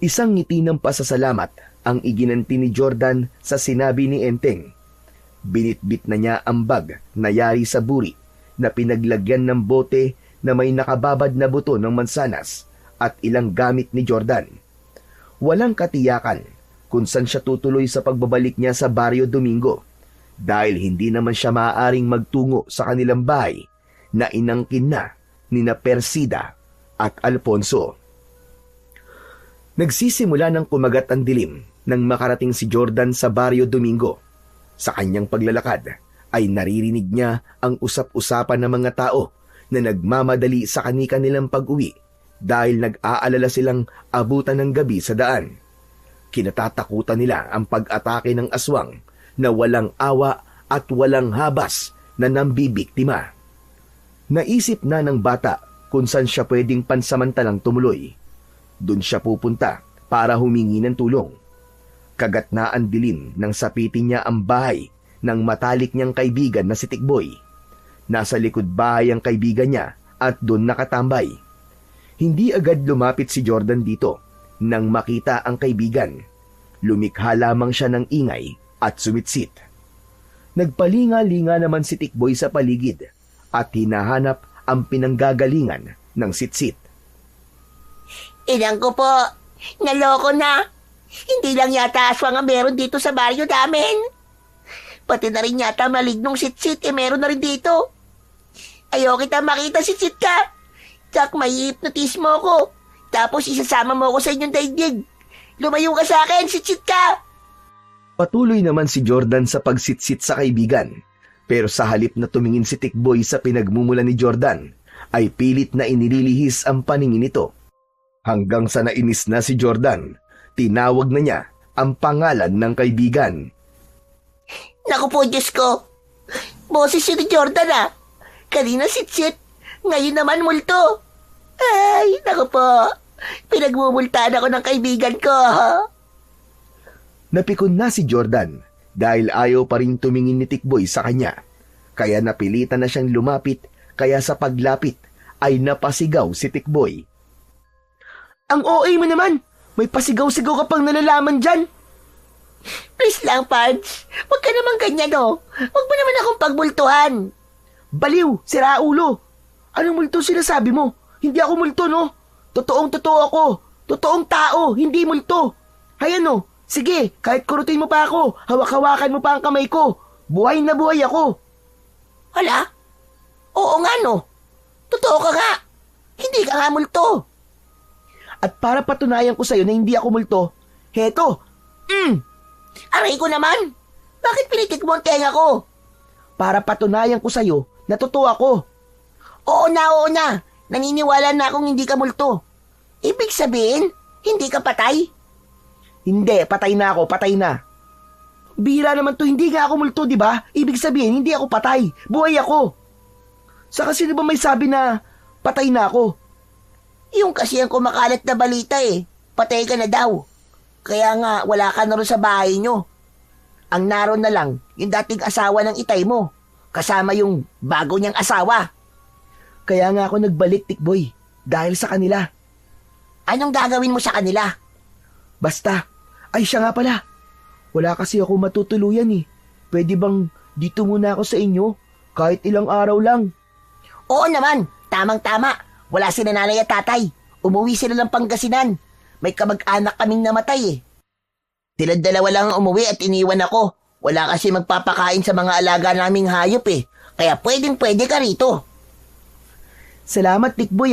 Isang ngiti ng pasasalamat ang iginanti ni Jordan sa sinabi ni Enteng. Binitbit na niya ang bag na yari sa buri na pinaglagyan ng bote na may nakababad na buto ng mansanas at ilang gamit ni Jordan. Walang katiyakan kung saan siya tutuloy sa pagbabalik niya sa Barrio Domingo dahil hindi naman siya maaaring magtungo sa kanilang bahay na inangkin na nina Persida at Alfonso. Nagsisimula ng kumagat ang dilim nang makarating si Jordan sa Barrio Domingo. Sa kanyang paglalakad ay naririnig niya ang usap-usapan ng mga tao na nagmamadali sa kani-kanilang pag-uwi dahil nag-aalala silang abutan ng gabi sa daan. Kinatatakutan nila ang pag-atake ng aswang na walang awa at walang habas na nambibiktima. Naisip na ng bata kung saan siya pwedeng pansamantalang tumuloy. Doon siya pupunta para humingi ng tulong. Kagat na ang dilim nang sapitin niya ang bahay ng matalik niyang kaibigan na si Tikboy. Nasa likod bahay ang kaibigan niya at doon nakatambay. Hindi agad lumapit si Jordan dito. Nang makita ang kaibigan, lumikha lamang siya ng ingay at sumitsit. Nagpalinga-linga naman si Tikboy sa paligid at hinahanap ang pinanggagalingan ng sitsit. Inang ko po, naloko na. Hindi lang yata aswang ang meron dito sa baryo namin. Pati na rin yata malignong sitsit meron na rin dito. Ayaw kita makita sitsit ka. Tsak, may hypnotis mo ko. Tapos isasama mo ko sa inyong daigdig. Lumayo ka sa akin, sitsit ka! Patuloy naman si Jordan sa pagsitsit sa kaibigan. Pero sa halip na tumingin si Tikboy sa pinagmumula ni Jordan, ay pilit na inililihis ang paningin nito. Hanggang sa nainis na si Jordan, tinawag na niya ang pangalan ng kaibigan. Naku po, Diyos ko. Boses si Jordan ah. Kanina sitsit, ngayon naman multo. Ay, naku po. Pinagmumultaan ako ng kaibigan ko. Napikon na si Jordan dahil ayaw pa rin tumingin ni Tikboy sa kanya. Kaya napilitan na siyang lumapit, kaya sa paglapit ay napasigaw si Tikboy. Ang OA mo naman! May pasigaw-sigaw ka pang nalalaman dyan! Please lang, Pards. Huwag ka naman ganyan, oh. Huwag mo naman akong pagbultuhan. Baliw! Sira ulo! Anong multo sinasabi mo? Hindi ako multo, no? Totoong-totoo ako! Totoong tao, hindi multo! Hay ano, sige, kahit kurutin mo pa ako, hawak-hawakan mo pa ang kamay ko, buhay na buhay ako! Hala? Oo nga, no? Totoo ka nga. Hindi ka nga multo. At para patunayan ko sa'yo na hindi ako multo, heto! Aray ko naman. Bakit pinitik mo ang tenga ko? Para patunayan ko sa'yo na totoo ako. Oo na. Naniniwala na akong hindi ka multo. Ibig sabihin, hindi ka patay? Hindi, patay na ako, patay na. Bira naman to, hindi nga ako multo, di ba? Ibig sabihin, hindi ako patay, buhay ako. Saka sino ba may sabi na patay na ako? Yung kasi ang kumakalat na balita patay ka na daw. Kaya nga, wala ka na rin sa bahay nyo. Ang naroon na lang, yung dating asawa ng itay mo. Kasama yung bago niyang asawa. Kaya nga ako nagbalik, Tikboy, dahil sa kanila. Anong gagawin mo sa kanila? Basta, ay siya nga pala. Wala kasi ako matutuluyan Pwede bang dito muna ako sa inyo? Kahit ilang araw lang. Oo naman, tamang-tama. Wala si nanay at tatay. Umuwi sila ng Pangasinan. May kamag-anak kaming namatay Sila dalawa lang ang umuwi at iniwan ako. Wala kasi magpapakain sa mga alaga naming hayop Kaya pwedeng-pwede ka rito. Salamat, Tikboy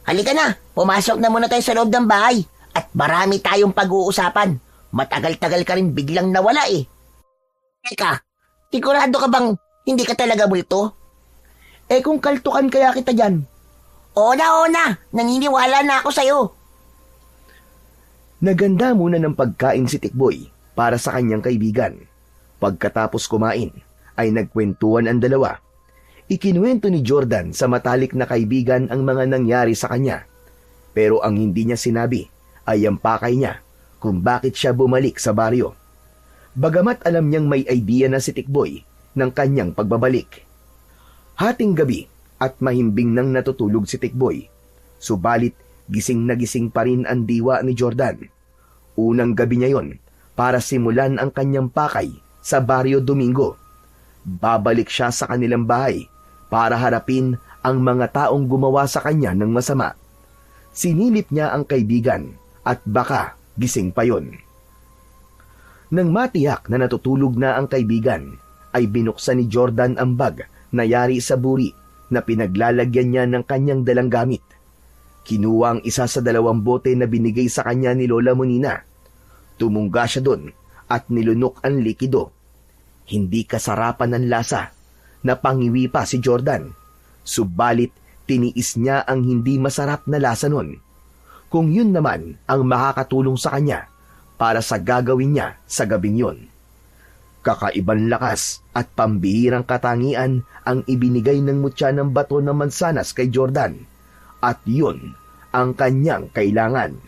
Halika na, pumasok na muna tayo sa loob ng bahay. At marami tayong pag-uusapan. Matagal-tagal ka rin biglang nawala Teka, sigurado ka bang hindi ka talaga multo? Kung kaltukan kaya kita dyan. Oo na, naniniwala na ako sa'yo. Naganda muna ng pagkain si Tikboy para sa kanyang kaibigan. Pagkatapos kumain, ay nagkwentuhan ang dalawa. Ikinuwento ni Jordan sa matalik na kaibigan ang mga nangyari sa kanya. Pero ang hindi niya sinabi ay ang pakay niya kung bakit siya bumalik sa baryo. Bagamat alam niyang may idea na si Tikboy ng kanyang pagbabalik. Hating gabi at mahimbing nang natutulog si Tikboy. Subalit gising na gising pa rin ang diwa ni Jordan. Unang gabi niya yon para simulan ang kanyang pakay sa Barrio Domingo. Babalik siya sa kanilang bahay para harapin ang mga taong gumawa sa kanya ng masama. Sinilip niya ang kaibigan at baka gising pa yon. Nang matiyak na natutulog na ang kaibigan, ay binuksan ni Jordan ang bag na yari sa buri na pinaglalagyan niya ng kanyang dalang gamit. Kinuha ang isa sa 2 bote na binigay sa kanya ni Lola Monina. Tumungga siya doon at nilunok ang likido. Hindi kasarapan ng lasa. Napangiwi pa si Jordan. Subalit tiniis niya ang hindi masarap na lasa nun. Kung yun naman ang makakatulong sa kanya para sa gagawin niya sa gabing yun. Kakaibang lakas at pambihirang katangian ang ibinigay ng mutya ng bato ng mansanas kay Jordan. At yun ang kanyang kailangan.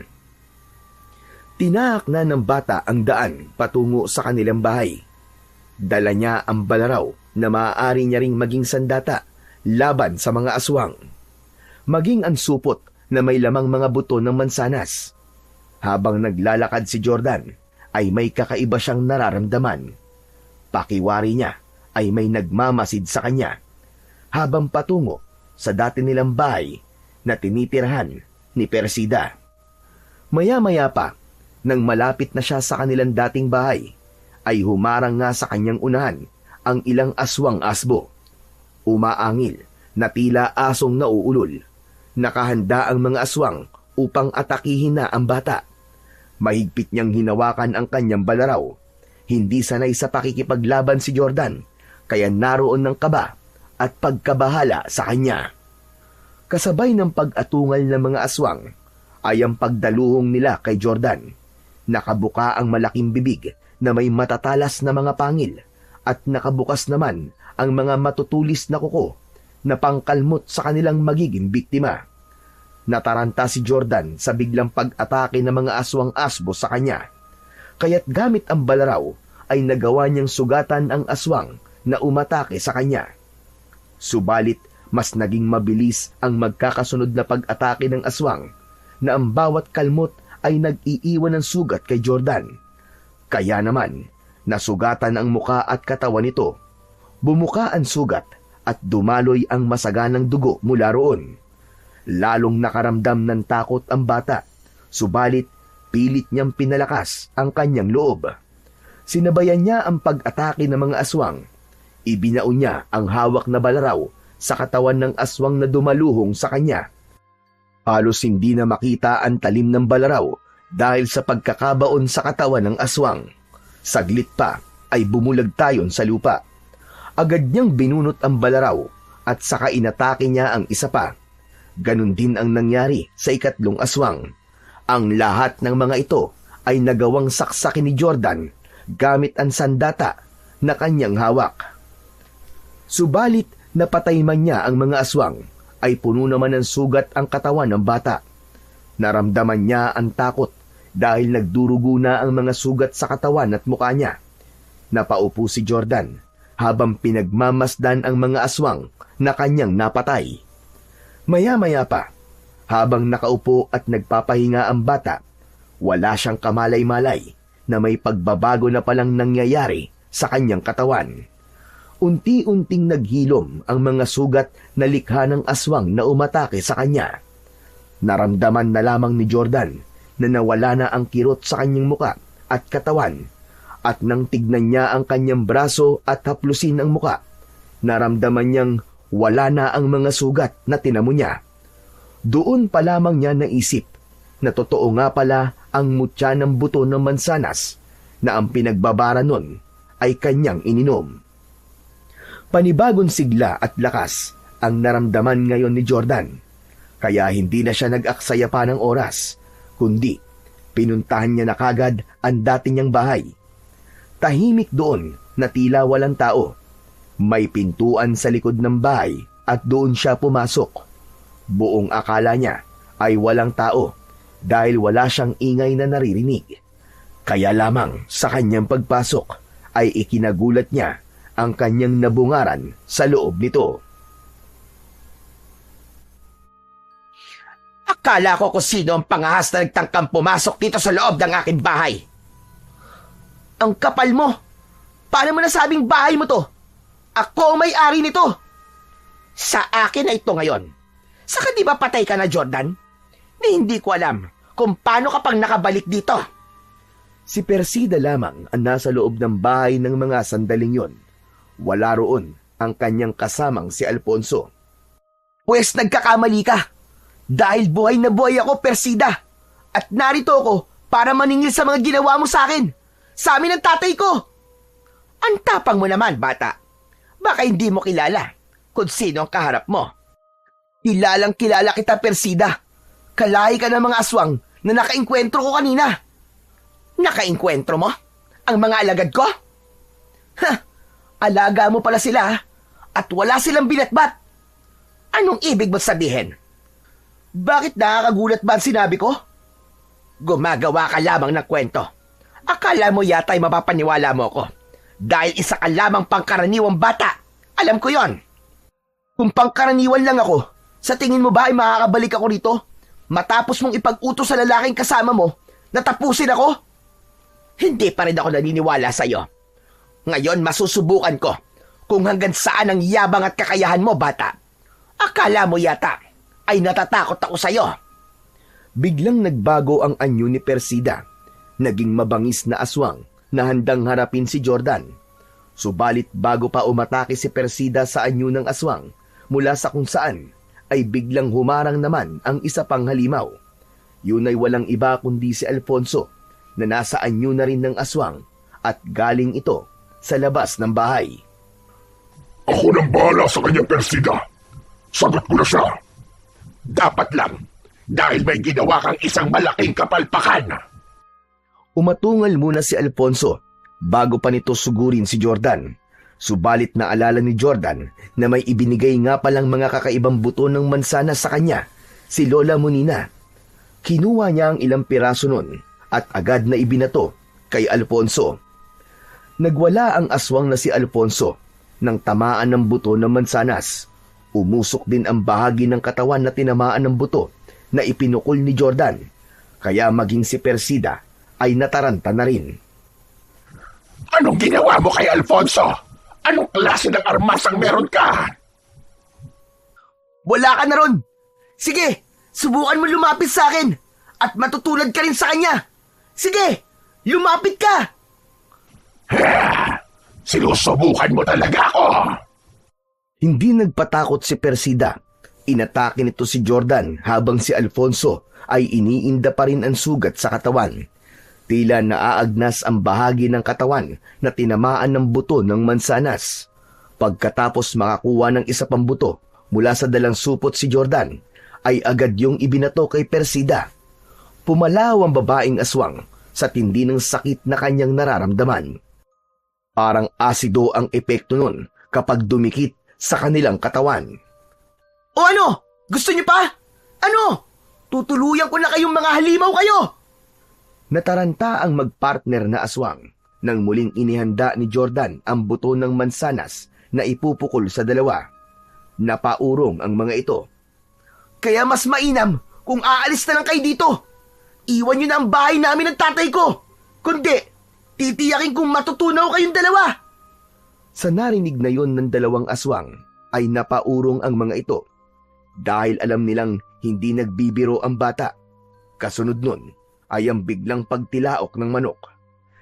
Tinahak na ng bata ang daan patungo sa kanilang bahay. Dala niya ang balaraw na maaari niya ring maging sandata laban sa mga aswang. Maging ang supot na may lamang mga buto ng mansanas. Habang naglalakad si Jordan, ay may kakaiba siyang nararamdaman. Pakiwari niya ay may nagmamasid sa kanya. Habang patungo sa dati nilang bahay na tinitirahan ni Persida. Maya-maya pa, nang malapit na siya sa kanilang dating bahay, ay humarang nga sa kanyang unahan ang ilang aswang asbo. Umaangil na tila asong nauulol. Nakahanda ang mga aswang upang atakihin na ang bata. Mahigpit niyang hinawakan ang kanyang balaraw. Hindi sanay sa pakikipaglaban si Jordan, kaya naroon ng kaba at pagkabahala sa kanya. Kasabay ng pag-atungal ng mga aswang ay ang pagdaluhong nila kay Jordan. Nakabuka ang malaking bibig na may matatalas na mga pangil at nakabukas naman ang mga matutulis na kuko na pangkalmot sa kanilang magiging biktima. Nataranta si Jordan sa biglang pag-atake ng mga aswang asbo sa kanya. Kaya't gamit ang balaraw ay nagawa niyang sugatan ang aswang na umatake sa kanya. Subalit, mas naging mabilis ang magkakasunod na pag-atake ng aswang na ang bawat kalmot ay nag-iiwan ng sugat kay Jordan. Kaya naman, nasugatan ang muka at katawan nito. Bumuka ang sugat at dumaloy ang masaganang dugo mula roon. Lalong nakaramdam ng takot ang bata, subalit pilit niyang pinalakas ang kanyang loob. Sinabayan niya ang pag-atake ng mga aswang. Ibinaon niya ang hawak na balaraw sa katawan ng aswang na dumaluhong sa kanya. Halos hindi na makita ang talim ng balaraw dahil sa pagkakabaon sa katawan ng aswang. Saglit pa ay bumulag tayon sa lupa. Agad niyang binunot ang balaraw at saka inatake niya ang isa pa. Ganon din ang nangyari sa ikatlong aswang. Ang lahat ng mga ito ay nagawang saksakin ni Jordan gamit ang sandata na kanyang hawak. Subalit napatay man niya ang mga aswang, ay puno naman ng sugat ang katawan ng bata. Naramdaman niya ang takot dahil nagdurugo na ang mga sugat sa katawan at mukha niya. Napaupo si Jordan habang pinagmamasdan ang mga aswang na kanyang napatay. Maya-maya pa, habang nakaupo at nagpapahinga ang bata, wala siyang kamalay-malay na may pagbabago na palang nangyayari sa kanyang katawan. Unti-unting naghilom ang mga sugat na likha ng aswang na umatake sa kanya. Naramdaman na lamang ni Jordan na nawala na ang kirot sa kanyang muka at katawan, at nang tignan niya ang kanyang braso at haplusin ang muka, naramdaman niyang wala na ang mga sugat na tinamo niya. Doon pa lamang niya naisip na totoo nga pala ang mutya ng buto ng mansanas na ang pinagbabara nun ay kanyang ininom. Panibagong sigla at lakas ang naramdaman ngayon ni Jordan, kaya hindi na siya nag-aksaya pa ng oras, kundi pinuntahan niya na kagad ang dati niyang bahay. Tahimik doon na tila walang tao. May pintuan sa likod ng bahay at doon siya pumasok. Buong akala niya ay walang tao dahil wala siyang ingay na naririnig. Kaya lamang sa kanyang pagpasok ay ikinagulat niya ang kanyang nabungaran sa loob nito. Akala ko kung sino ang pangahas na nagtangkang pumasok dito sa loob ng aking bahay. Ang kapal mo! Paano mo nasabing bahay mo to? Ako ang may-ari nito! Sa akin na ito ngayon. Saka di ba patay ka na, Jordan? Ni hindi ko alam kung paano ka pang nakabalik dito. Si Persida lamang ang nasa loob ng bahay ng mga sandaling yon. Wala roon ang kanyang kasamang si Alfonso. Pwes nagkakamali ka. Dahil buhay na buhay ako, Persida. At narito ako para maningil sa mga ginawa mo sa akin. Sa amin ng tatay ko. Ang tapang mo naman, bata. Baka hindi mo kilala kung sino ang kaharap mo. Kilalang kilala kita, Persida. Kalahi ka ng mga aswang na nakainkwentro ko kanina. Nakainkwentro mo? Ang mga alagad ko? Ha! Alaga mo pala sila at wala silang binatbat. Anong ibig mo sabihin? Bakit nakakagulat ba ang sinabi ko? Gumagawa ka lamang ng kwento. Akala mo yata'y mapapaniwala mo ko dahil isa ka lamang pangkaraniwang bata. Alam ko yon. Kung pangkaraniwan lang ako, sa tingin mo ba ay makakabalik ako rito? Matapos mong ipag-utos sa lalaking kasama mo, natapusin ako? Hindi pa rin ako naniniwala sa'yo. Ngayon masusubukan ko kung hanggang saan ang yabang at kakayahan mo, bata. Akala mo yata ay natatakot ako sa'yo. Biglang nagbago ang anyo ni Persida. Naging mabangis na aswang na handang harapin si Jordan. Subalit bago pa umatake si Persida sa anyo ng aswang, mula sa kung saan, ay biglang humarang naman ang isa pang halimaw. Yun ay walang iba kundi si Alfonso, na nasa anyo na rin ng aswang at galing ito sa labas ng bahay. Ako nang bahala sa kanya, Persida. Sagot ko na siya. Dapat lang, dahil may ginawa kang isang malaking kapalpakan. Umatungal muna si Alfonso bago pa nito sugurin si Jordan. Subalit naalala ni Jordan na may ibinigay nga palang mga kakaibang buto ng mansanas sa kanya, si Lola Monina. Kinuha niya ang ilang piraso nun at agad na ibinato kay Alfonso. Nagwala ang aswang na si Alfonso nang tamaan ng buto ng mansanas. Umusok din ang bahagi ng katawan na tinamaan ng buto na ipinukol ni Jordan, kaya maging si Persida ay nataranta na rin. Anong ginawa mo kay Alfonso? Anong klase ng armas ang meron ka? Wala ka na ron. Sige, subukan mo lumapit sa akin at matutulad ka rin sa kanya. Sige, lumapit ka. Sinusubukan mo talaga ako. Hindi nagpatakot si Persida. Inatake nito si Jordan habang si Alfonso ay iniinda pa rin ang sugat sa katawan. Tila naaagnas ang bahagi ng katawan na tinamaan ng buto ng mansanas. Pagkatapos makakuha ng isa pang buto mula sa dalang supot si Jordan, ay agad yung ibinato kay Persida. Pumalaw ang babaeng aswang sa tindi ng sakit na kanyang nararamdaman. Parang asido ang epekto nun kapag dumikit sa kanilang katawan. O ano? Gusto niyo pa? Ano? Tutuluyan ko na kayong mga halimaw kayo! Nataranta ang magpartner na aswang nang muling inihanda ni Jordan ang buto ng mansanas na ipupukol sa dalawa. Napaurong ang mga ito. Kaya mas mainam kung aalis na lang kayo dito. Iwan niyo na ang bahay namin ng tatay ko. Kundi, titiyakin kong matutunaw kayong dalawa. Sa narinig na yon ng dalawang aswang, ay napaurong ang mga ito. Dahil alam nilang hindi nagbibiro ang bata. Kasunod nun, ay ang biglang pagtilaok ng manok.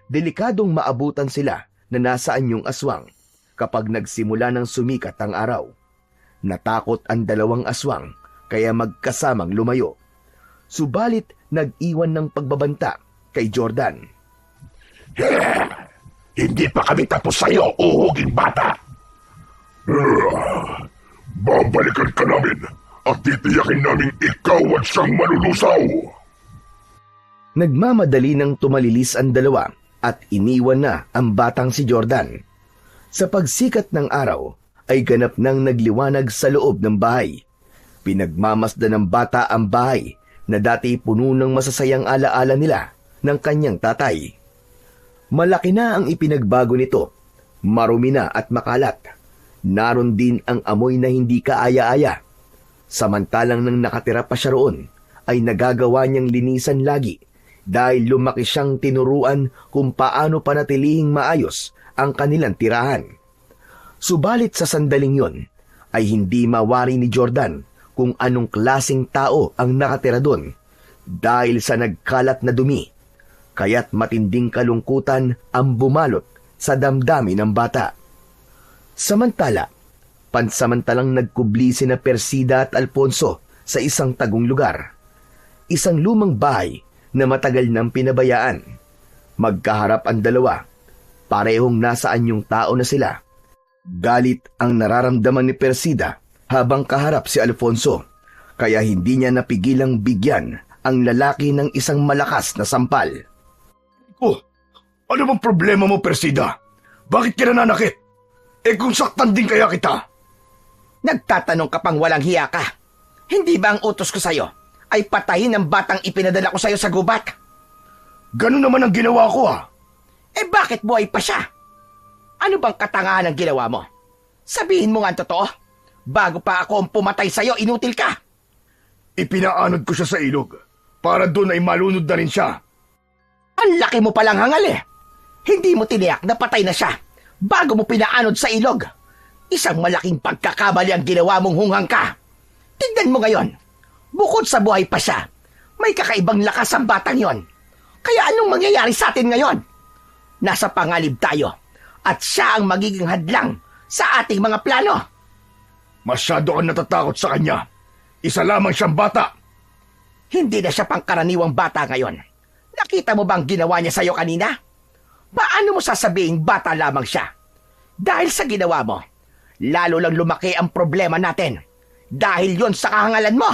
Delikadong maabutan sila na nasaan yung aswang kapag nagsimula ng sumikat ang araw. Natakot ang dalawang aswang kaya magkasamang lumayo. Subalit nag-iwan ng pagbabanta kay Jordan. Hindi pa kami tapos sa'yo, uhuging bata. Babalikan ka namin at titiyakin namin ikaw at siyang malulusaw. Nagmamadali ng tumalilis ang dalawa at iniwan na ang batang si Jordan. Sa pagsikat ng araw ay ganap nang nagliwanag sa loob ng bahay. Pinagmamasdan ng bata ang bahay na dati puno ng masasayang alaala nila ng kanyang tatay. Malaki na ang ipinagbago nito, marumi na at makalat. Naroon din ang amoy na hindi kaaya-aya. Samantalang nang nakatira pa siya roon, ay nagagawa niyang linisan lagi dahil lumaki siyang tinuruan kung paano panatilihing maayos ang kanilang tirahan. Subalit sa sandaling yon, ay hindi mawari ni Jordan kung anong klaseng tao ang nakatira doon dahil sa nagkalat na dumi. kaya't matinding kalungkutan ang bumalot sa damdamin ng bata. Samantala, pansamantalang nagkubli sina Persida at Alfonso sa isang tagong lugar. Isang lumang bahay na matagal nang pinabayaan. Magkaharap ang dalawa, parehong nasa anyong tao na sila. Galit ang nararamdaman ni Persida habang kaharap si Alfonso, kaya hindi niya napigilang bigyan ang lalaki ng isang malakas na sampal. Oh, ano bang problema mo, Persida? Bakit ka nananakit? Kung saktan din kaya kita. Nagtatanong ka pang walang hiya ka. Hindi ba ang utos ko sa'yo ay patayin ang batang ipinadala ko sa'yo sa gubat? Ganun naman ang ginawa ko Bakit buhay pa siya? Ano bang katangahan ang ginawa mo? Sabihin mo nga ang totoo. Bago pa ako ang pumatay sa'yo, inutil ka. Ipinaanod ko siya sa ilog para doon ay malunod na rin siya. Ang laki mo palang hangal Hindi mo tiniyak na patay na siya bago mo pinaanod sa ilog. Isang malaking pagkakamali ang ginawa mong hunghang ka. Tignan mo ngayon. Bukod sa buhay pa siya, may kakaibang lakas ang batang yon. Kaya anong mangyayari sa atin ngayon? Nasa pangalib tayo at siya ang magiging hadlang sa ating mga plano. Masyado kang natatakot sa kanya. Isa lamang siyang bata. Hindi na siya pangkaraniwang bata ngayon. Nakita mo bang ginawa niya sa'yo kanina? Paano mo sasabihin bata lamang siya? Dahil sa ginawa mo, lalo lang lumaki ang problema natin. Dahil yon sa kahangalan mo.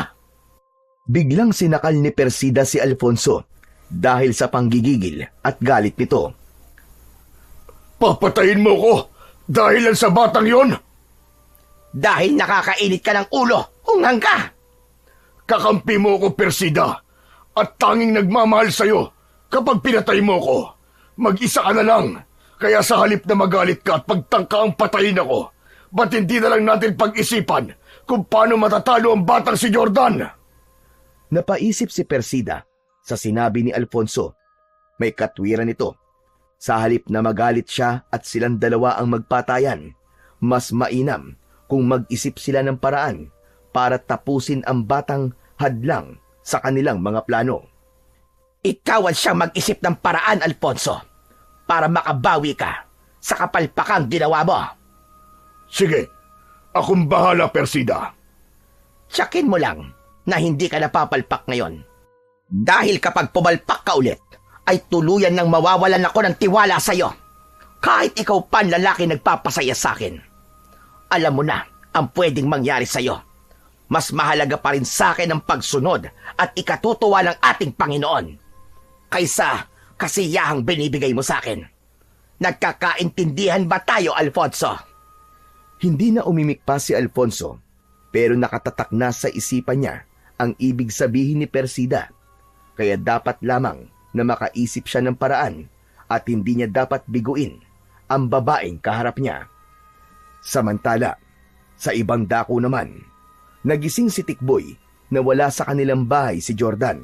Biglang sinakal ni Persida si Alfonso dahil sa panggigigil at galit nito. Papatayin mo ko dahil lang sa batang yon? Dahil nakakainit ka ng ulo, hunghang ka. Kakampi mo ko, Persida, at tanging nagmamahal sa'yo kapag pinatay mo ko. Mag-isa ka na lang, kaya sa halip na magalit ka at pagtangka ang patayin ako, ba't hindi na lang natin pag-isipan kung paano matatalo ang batang si Jordan? Napaisip si Persida sa sinabi ni Alfonso. May katwiran ito. Sa halip na magalit siya at silang dalawa ang magpatayan, mas mainam kung mag-isip sila ng paraan para tapusin ang batang hadlang sa kanilang mga plano. Ikaw ang siyang mag-isip ng paraan, Alfonso, para makabawi ka sa kapalpakang ginawa mo. Sige, akong bahala, Persida. Tiyakin mo lang na hindi ka napapalpak ngayon. Dahil kapag pumalpak ka ulit, ay tuluyan nang mawawalan ako ng tiwala sa'yo. Kahit ikaw pa ang lalaki nagpapasaya sa akin. Alam mo na ang pwedeng mangyari sa'yo. Mas mahalaga pa rin sa akin ang pagsunod at ikatutuwa ng ating Panginoon kaysa kasiyahang binibigay mo sa akin. Nagkakaintindihan ba tayo, Alfonso? Hindi na umimik pa si Alfonso, pero nakatatak na sa isipan niya ang ibig sabihin ni Persida. Kaya dapat lamang na makaisip siya ng paraan at hindi niya dapat biguin ang babaeng kaharap niya. Samantala, sa ibang dako naman, nagising si Tikboy na wala sa kanilang bahay si Jordan.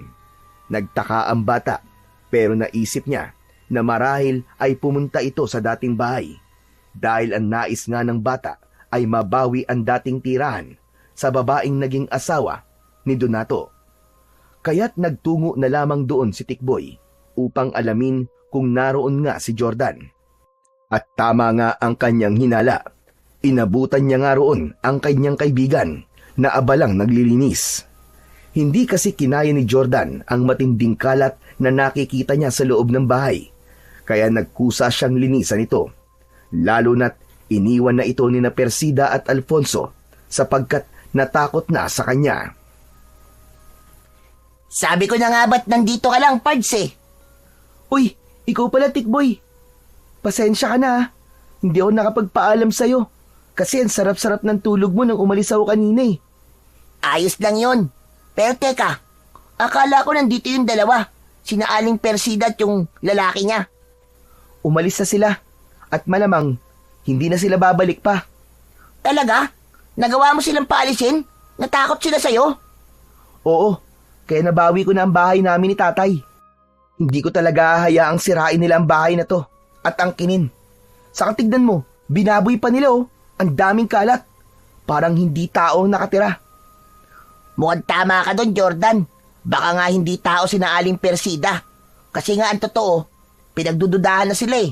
Nagtaka ang bata pero naisip niya na marahil ay pumunta ito sa dating bahay dahil ang nais nga ng bata ay mabawi ang dating tirahan sa babaeng naging asawa ni Donato. Kaya't nagtungo na lamang doon si Tikboy upang alamin kung naroon nga si Jordan. At tama nga ang kanyang hinala. Inabutan niya nga roon ang kanyang kaibigan na abalang naglilinis. Hindi kasi kinaya ni Jordan ang matinding kalat na nakikita niya sa loob ng bahay, kaya nagkusa siyang linisan ito. Lalo na't iniwan na ito ni na Persida at Alfonso sapagkat natakot na sa kanya. Sabi ko na nga ba't nandito ka lang, Pards Uy, ikaw pala, Tikboy. Pasensya ka na. Hindi ako nakapagpaalam sa'yo. Kasi ang sarap-sarap ng tulog mo nang umalis ako kanina Ayos lang yun. Pero teka, akala ko nandito yung dalawa. Sina Aling Persida at yung lalaki niya. Umalis na sila. At malamang, hindi na sila babalik pa. Talaga? Nagawa mo silang paalisin? Natakot sila sa'yo? Oo, kaya nabawi ko na ang bahay namin ni tatay. Hindi ko talaga hayaang sirain nila ang bahay na to at angkinin. Saka tignan mo, binaboy pa nila ang daming kalat. Parang hindi tao ang nakatira. Mukhang tama ka doon, Jordan. Baka nga hindi tao sina Aling Persida. Kasi nga ang totoo, pinagdududahan na sila eh.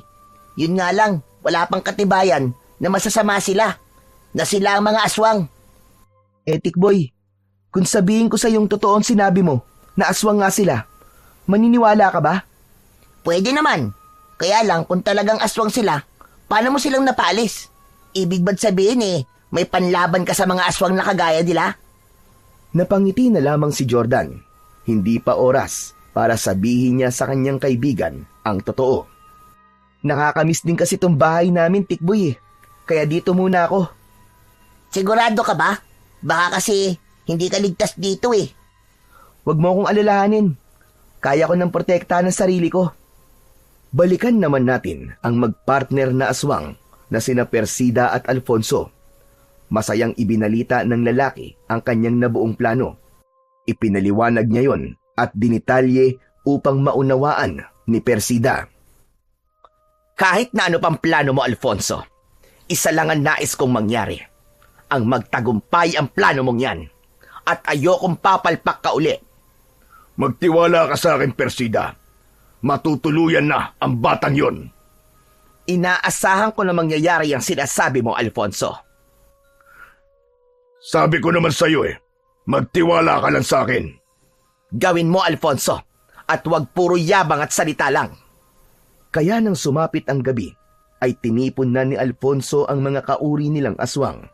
Yun nga lang, wala pang katibayan na masasama sila. Na sila ang mga aswang. Tikboy, kung sabihin ko sa yung totoong sinabi mo, na aswang nga sila, maniniwala ka ba? Pwede naman. Kaya lang kung talagang aswang sila, paano mo silang napaalis? Ibig ba't sabihin may panlaban ka sa mga aswang na kagaya nila? Napangiti na lamang si Jordan. Hindi pa oras para sabihin niya sa kanyang kaibigan ang totoo. Nakakamiss din kasi tong bahay namin, Tikboy. Kaya dito muna ako. Sigurado ka ba? Baka kasi hindi ka ligtas dito eh. Huwag mo akong alalahanin. Kaya ko nang protektahan ang sarili ko. Balikan naman natin ang magpartner na aswang na sina Persida at Alfonso. Masayang ibinalita ng lalaki ang kanyang nabuong plano. Ipinaliwanag niya yon at dinitalye upang maunawaan ni Persida. Kahit na ano pang plano mo, Alfonso, isa lang ang nais kong mangyari. Ang magtagumpay ang plano mong yan. At ayokong papalpak ka uli. Magtiwala ka sa akin, Persida. Matutuluyan na ang batang yon. Inaasahan ko na mangyayari ang sinasabi mo, Alfonso. Sabi ko naman sa'yo magtiwala ka lang sa akin. Gawin mo, Alfonso, at huwag puro yabang at salita lang. Kaya nang sumapit ang gabi, ay tinipon na ni Alfonso ang mga kauri nilang aswang.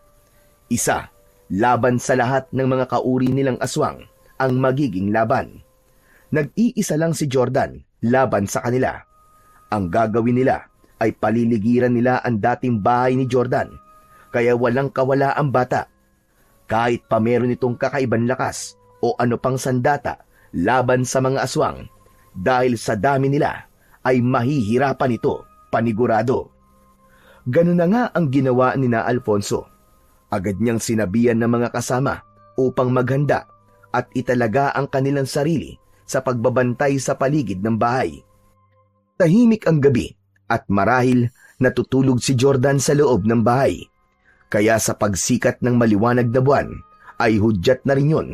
Isa, laban sa lahat ng mga kauri nilang aswang, ang magiging laban. Nag-iisa lang si Jordan laban sa kanila. Ang gagawin nila ay paliligiran nila ang dating bahay ni Jordan, kaya walang kawala ang bata. Kahit pa meron itong kakaibang lakas o ano pang sandata laban sa mga aswang, dahil sa dami nila ay mahihirapan ito, panigurado. Ganun na nga ang ginawa ni na Alfonso. Agad niyang sinabihan ng mga kasama upang maghanda at italaga ang kanilang sarili sa pagbabantay sa paligid ng bahay. Tahimik ang gabi at marahil natutulog si Jordan sa loob ng bahay. Kaya sa pagsikat ng maliwanag na buwan ay hudyat na rin yun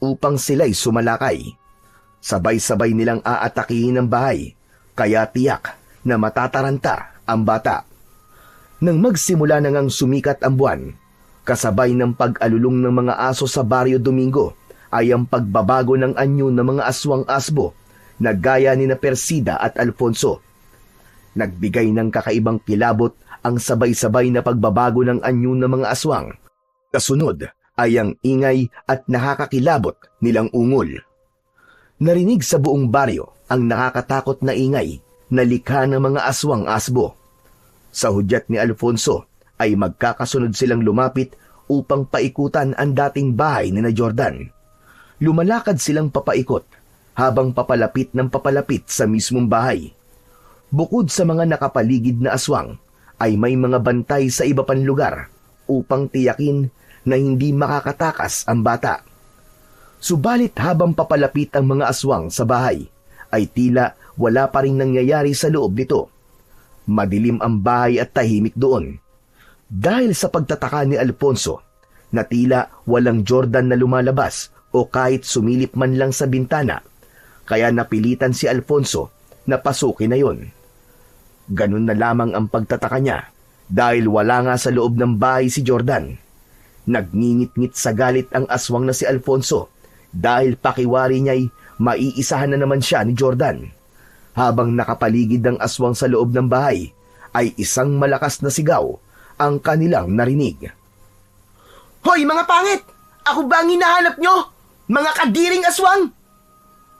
upang sila'y sumalakay. Sabay-sabay nilang aatakihin ang bahay, kaya tiyak na matataranta ang bata. Nang magsimula na ngang sumikat ang buwan, kasabay ng pag-alulong ng mga aso sa Barrio Domingo ay ang pagbabago ng anyo ng mga aswang asbo na gaya ni na Persida at Alfonso. Nagbigay ng kakaibang kilabot ang sabay-sabay na pagbabago ng anyo ng mga aswang. Kasunod ay ang ingay at nakakakilabot nilang ungol. Narinig sa buong baryo ang nakakatakot na ingay na likha ng mga aswang asbo. Sa hudyat ni Alfonso ay magkakasunod silang lumapit upang paikutan ang dating bahay ni na Jordan. Lumalakad silang papaikot habang papalapit ng papalapit sa mismong bahay. Bukod sa mga nakapaligid na aswang, ay may mga bantay sa iba pang lugar upang tiyakin na hindi makakatakas ang bata. Subalit habang papalapit ang mga aswang sa bahay, ay tila wala pa rin nangyayari sa loob nito. Madilim ang bahay at tahimik doon. Dahil sa pagtataka ni Alfonso, na tila walang Jordan na lumalabas o kahit sumilip man lang sa bintana, kaya napilitan si Alfonso na pasukin na yon. Ganun na lamang ang pagtataka niya dahil wala nga sa loob ng bahay si Jordan. Nagngingit-ngit sa galit ang aswang na si Alfonso dahil pakiwari niya'y maiisahan na naman siya ni Jordan. Habang nakapaligid ang aswang sa loob ng bahay, ay isang malakas na sigaw ang kanilang narinig. Hoy mga pangit! Ako ba ang hinahanap nyo? Mga kadiring aswang!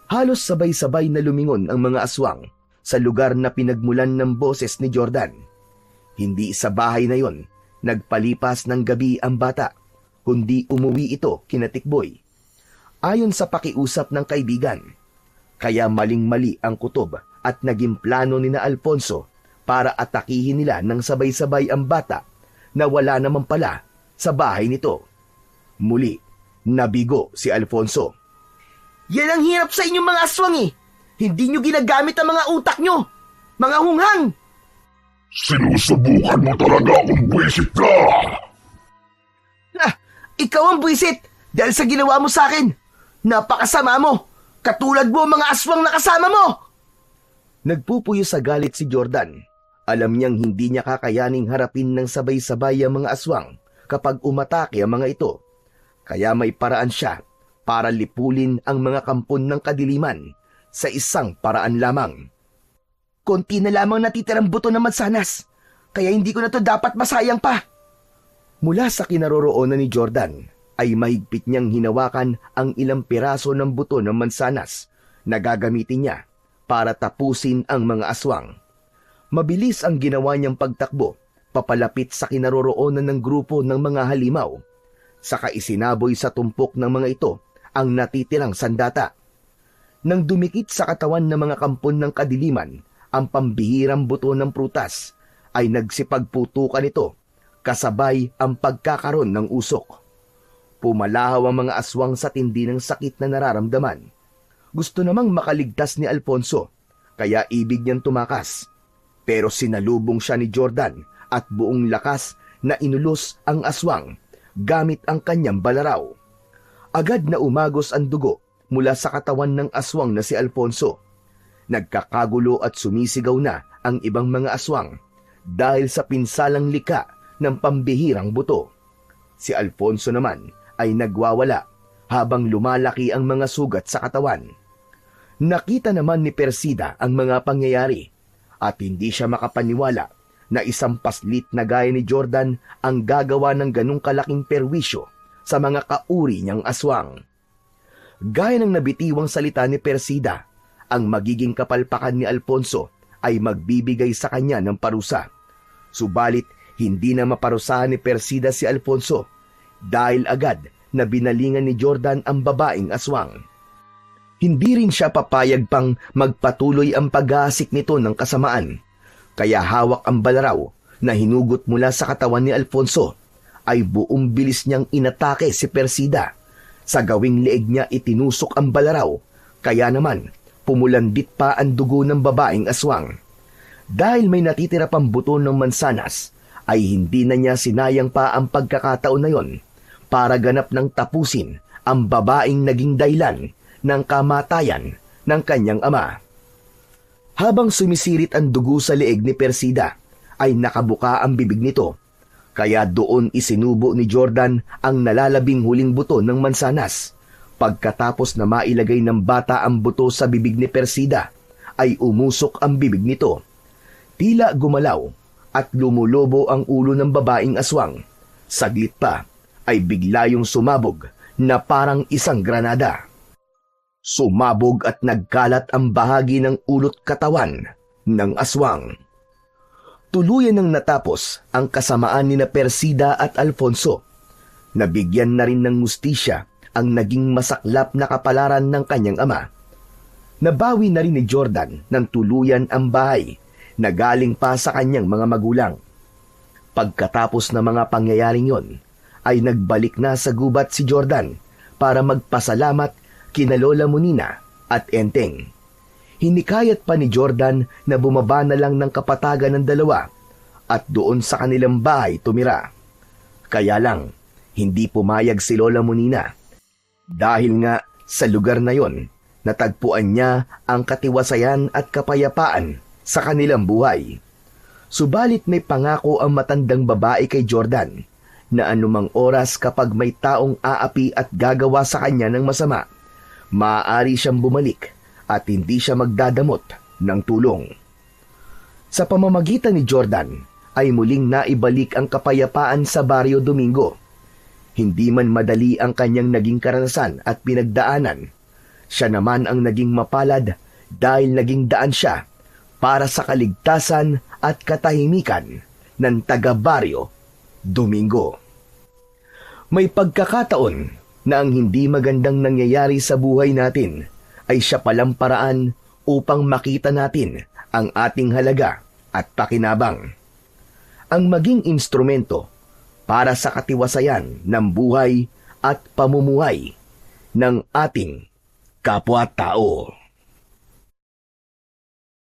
Halos sabay-sabay na lumingon ang mga aswang sa lugar na pinagmulan ng boses ni Jordan. Hindi sa bahay na yon nagpalipas ng gabi ang bata, kundi umuwi ito kina Tikboy. Ayon sa pakiusap ng kaibigan, kaya maling-mali ang kutob at naging plano ni na Alfonso para atakihin nila ng sabay-sabay ang bata na wala naman pala sa bahay nito. Muli, nabigo si Alfonso. Yan ang hirap sa inyong mga aswang eh. Hindi nyo ginagamit ang mga utak nyo. Mga hunghang! Sinusubukan mo talaga kung buwisit ka! Ikaw ang buwisit dahil sa ginawa mo sa akin. Napakasama mo. Katulad mo ang mga aswang na kasama mo. Nagpupuyo sa galit si Jordan. Alam niyang hindi niya kakayaning harapin ng sabay-sabay ang mga aswang kapag umatake ang mga ito. Kaya may paraan siya para lipulin ang mga kampon ng kadiliman sa isang paraan lamang. Konti na lamang natitirang buto ng mansanas, kaya hindi ko na to dapat masayang pa. Mula sa kinaroroonan ni Jordan ay mahigpit niyang hinawakan ang ilang piraso ng buto ng mansanas na gagamitin niya para tapusin ang mga aswang. Mabilis ang ginawa niyang pagtakbo papalapit sa kinaroroonan ng grupo ng mga halimaw. Saka isinaboy sa tumpok ng mga ito ang natitirang sandata. Nang dumikit sa katawan ng mga kampon ng kadiliman ang pambihirang buto ng prutas, ay nagsipagputukan ito kasabay ang pagkakaroon ng usok. Pumalahaw ang mga aswang sa tindi ng sakit na nararamdaman. Gusto namang makaligtas ni Alfonso, kaya ibig niyang tumakas. Pero sinalubong siya ni Jordan at buong lakas na inulos ang aswang gamit ang kanyang balaraw. Agad na umagos ang dugo mula sa katawan ng aswang na si Alfonso. Nagkakagulo at sumisigaw na ang ibang mga aswang dahil sa pinsalang lika ng pambihirang buto. Si Alfonso naman ay nagwawala habang lumalaki ang mga sugat sa katawan. Nakita naman ni Persida ang mga pangyayari at hindi siya makapaniwala na isang paslit na gaya ni Jordan ang gagawa ng ganong kalaking perwisyo sa mga kauri niyang aswang. Gaya ng nabitiwang salita ni Persida, ang magiging kapalpakan ni Alfonso ay magbibigay sa kanya ng parusa. Subalit, hindi na maparusahan ni Persida si Alfonso dahil agad na binalingan ni Jordan ang babaeng aswang. Hindi rin siya papayag pang magpatuloy ang pag-aasik nito ng kasamaan, kaya hawak ang balaraw na hinugot mula sa katawan ni Alfonso ay buong bilis niyang inatake si Persida. Sa gawing leeg niya itinusok ang balaraw, kaya naman pumulandit pa ang dugo ng babaeng aswang. Dahil may natitira pang buto ng mansanas, ay hindi na niya sinayang pa ang pagkakataon na yon para ganap ng tapusin ang babaeng naging dahilan ng kamatayan ng kanyang ama. Habang sumisirit ang dugo sa leeg ni Persida, ay nakabuka ang bibig nito. Kaya doon isinubo ni Jordan ang nalalabing huling buto ng mansanas. Pagkatapos na mailagay ng bata ang buto sa bibig ni Persida, ay umusok ang bibig nito. Tila gumalaw at lumulobo ang ulo ng babaeng aswang. Saglit pa ay bigla yung sumabog na parang isang granada. Sumabog at nagkalat ang bahagi ng ulot katawan ng aswang. Tuluyan nang natapos ang kasamaan ni na Persida at Alfonso. Nabigyan na rin ng hustisya ang naging masaklap na kapalaran ng kanyang ama. Nabawi na rin ni Jordan ng tuluyan ang bahay na galing pa sa kanyang mga magulang. Pagkatapos ng mga pangyayaring yon, ay nagbalik na sa gubat si Jordan para magpasalamat kina Lola Munina at Enteng. Hinikayat pa ni Jordan na bumaba na lang ng kapatagan ng dalawa at doon sa kanilang bahay tumira. Kaya lang, hindi pumayag si Lola Munina. Dahil nga sa lugar na yon, natagpuan niya ang katiwasayan at kapayapaan sa kanilang buhay. Subalit may pangako ang matandang babae kay Jordan na anumang oras kapag may taong aapi at gagawa sa kanya ng masama, maaari siyang bumalik at hindi siya magdadamot ng tulong. Sa pamamagitan ni Jordan ay muling naibalik ang kapayapaan sa Barrio Domingo. Hindi man madali ang kanyang naging karanasan at pinagdaanan, siya naman ang naging mapalad dahil naging daan siya para sa kaligtasan at katahimikan ng taga-Barrio Domingo. May pagkakataon na ang hindi magandang nangyayari sa buhay natin ay siya palang paraan upang makita natin ang ating halaga at pakinabang. Ang maging instrumento para sa katiwasayan ng buhay at pamumuhay ng ating kapwa-tao.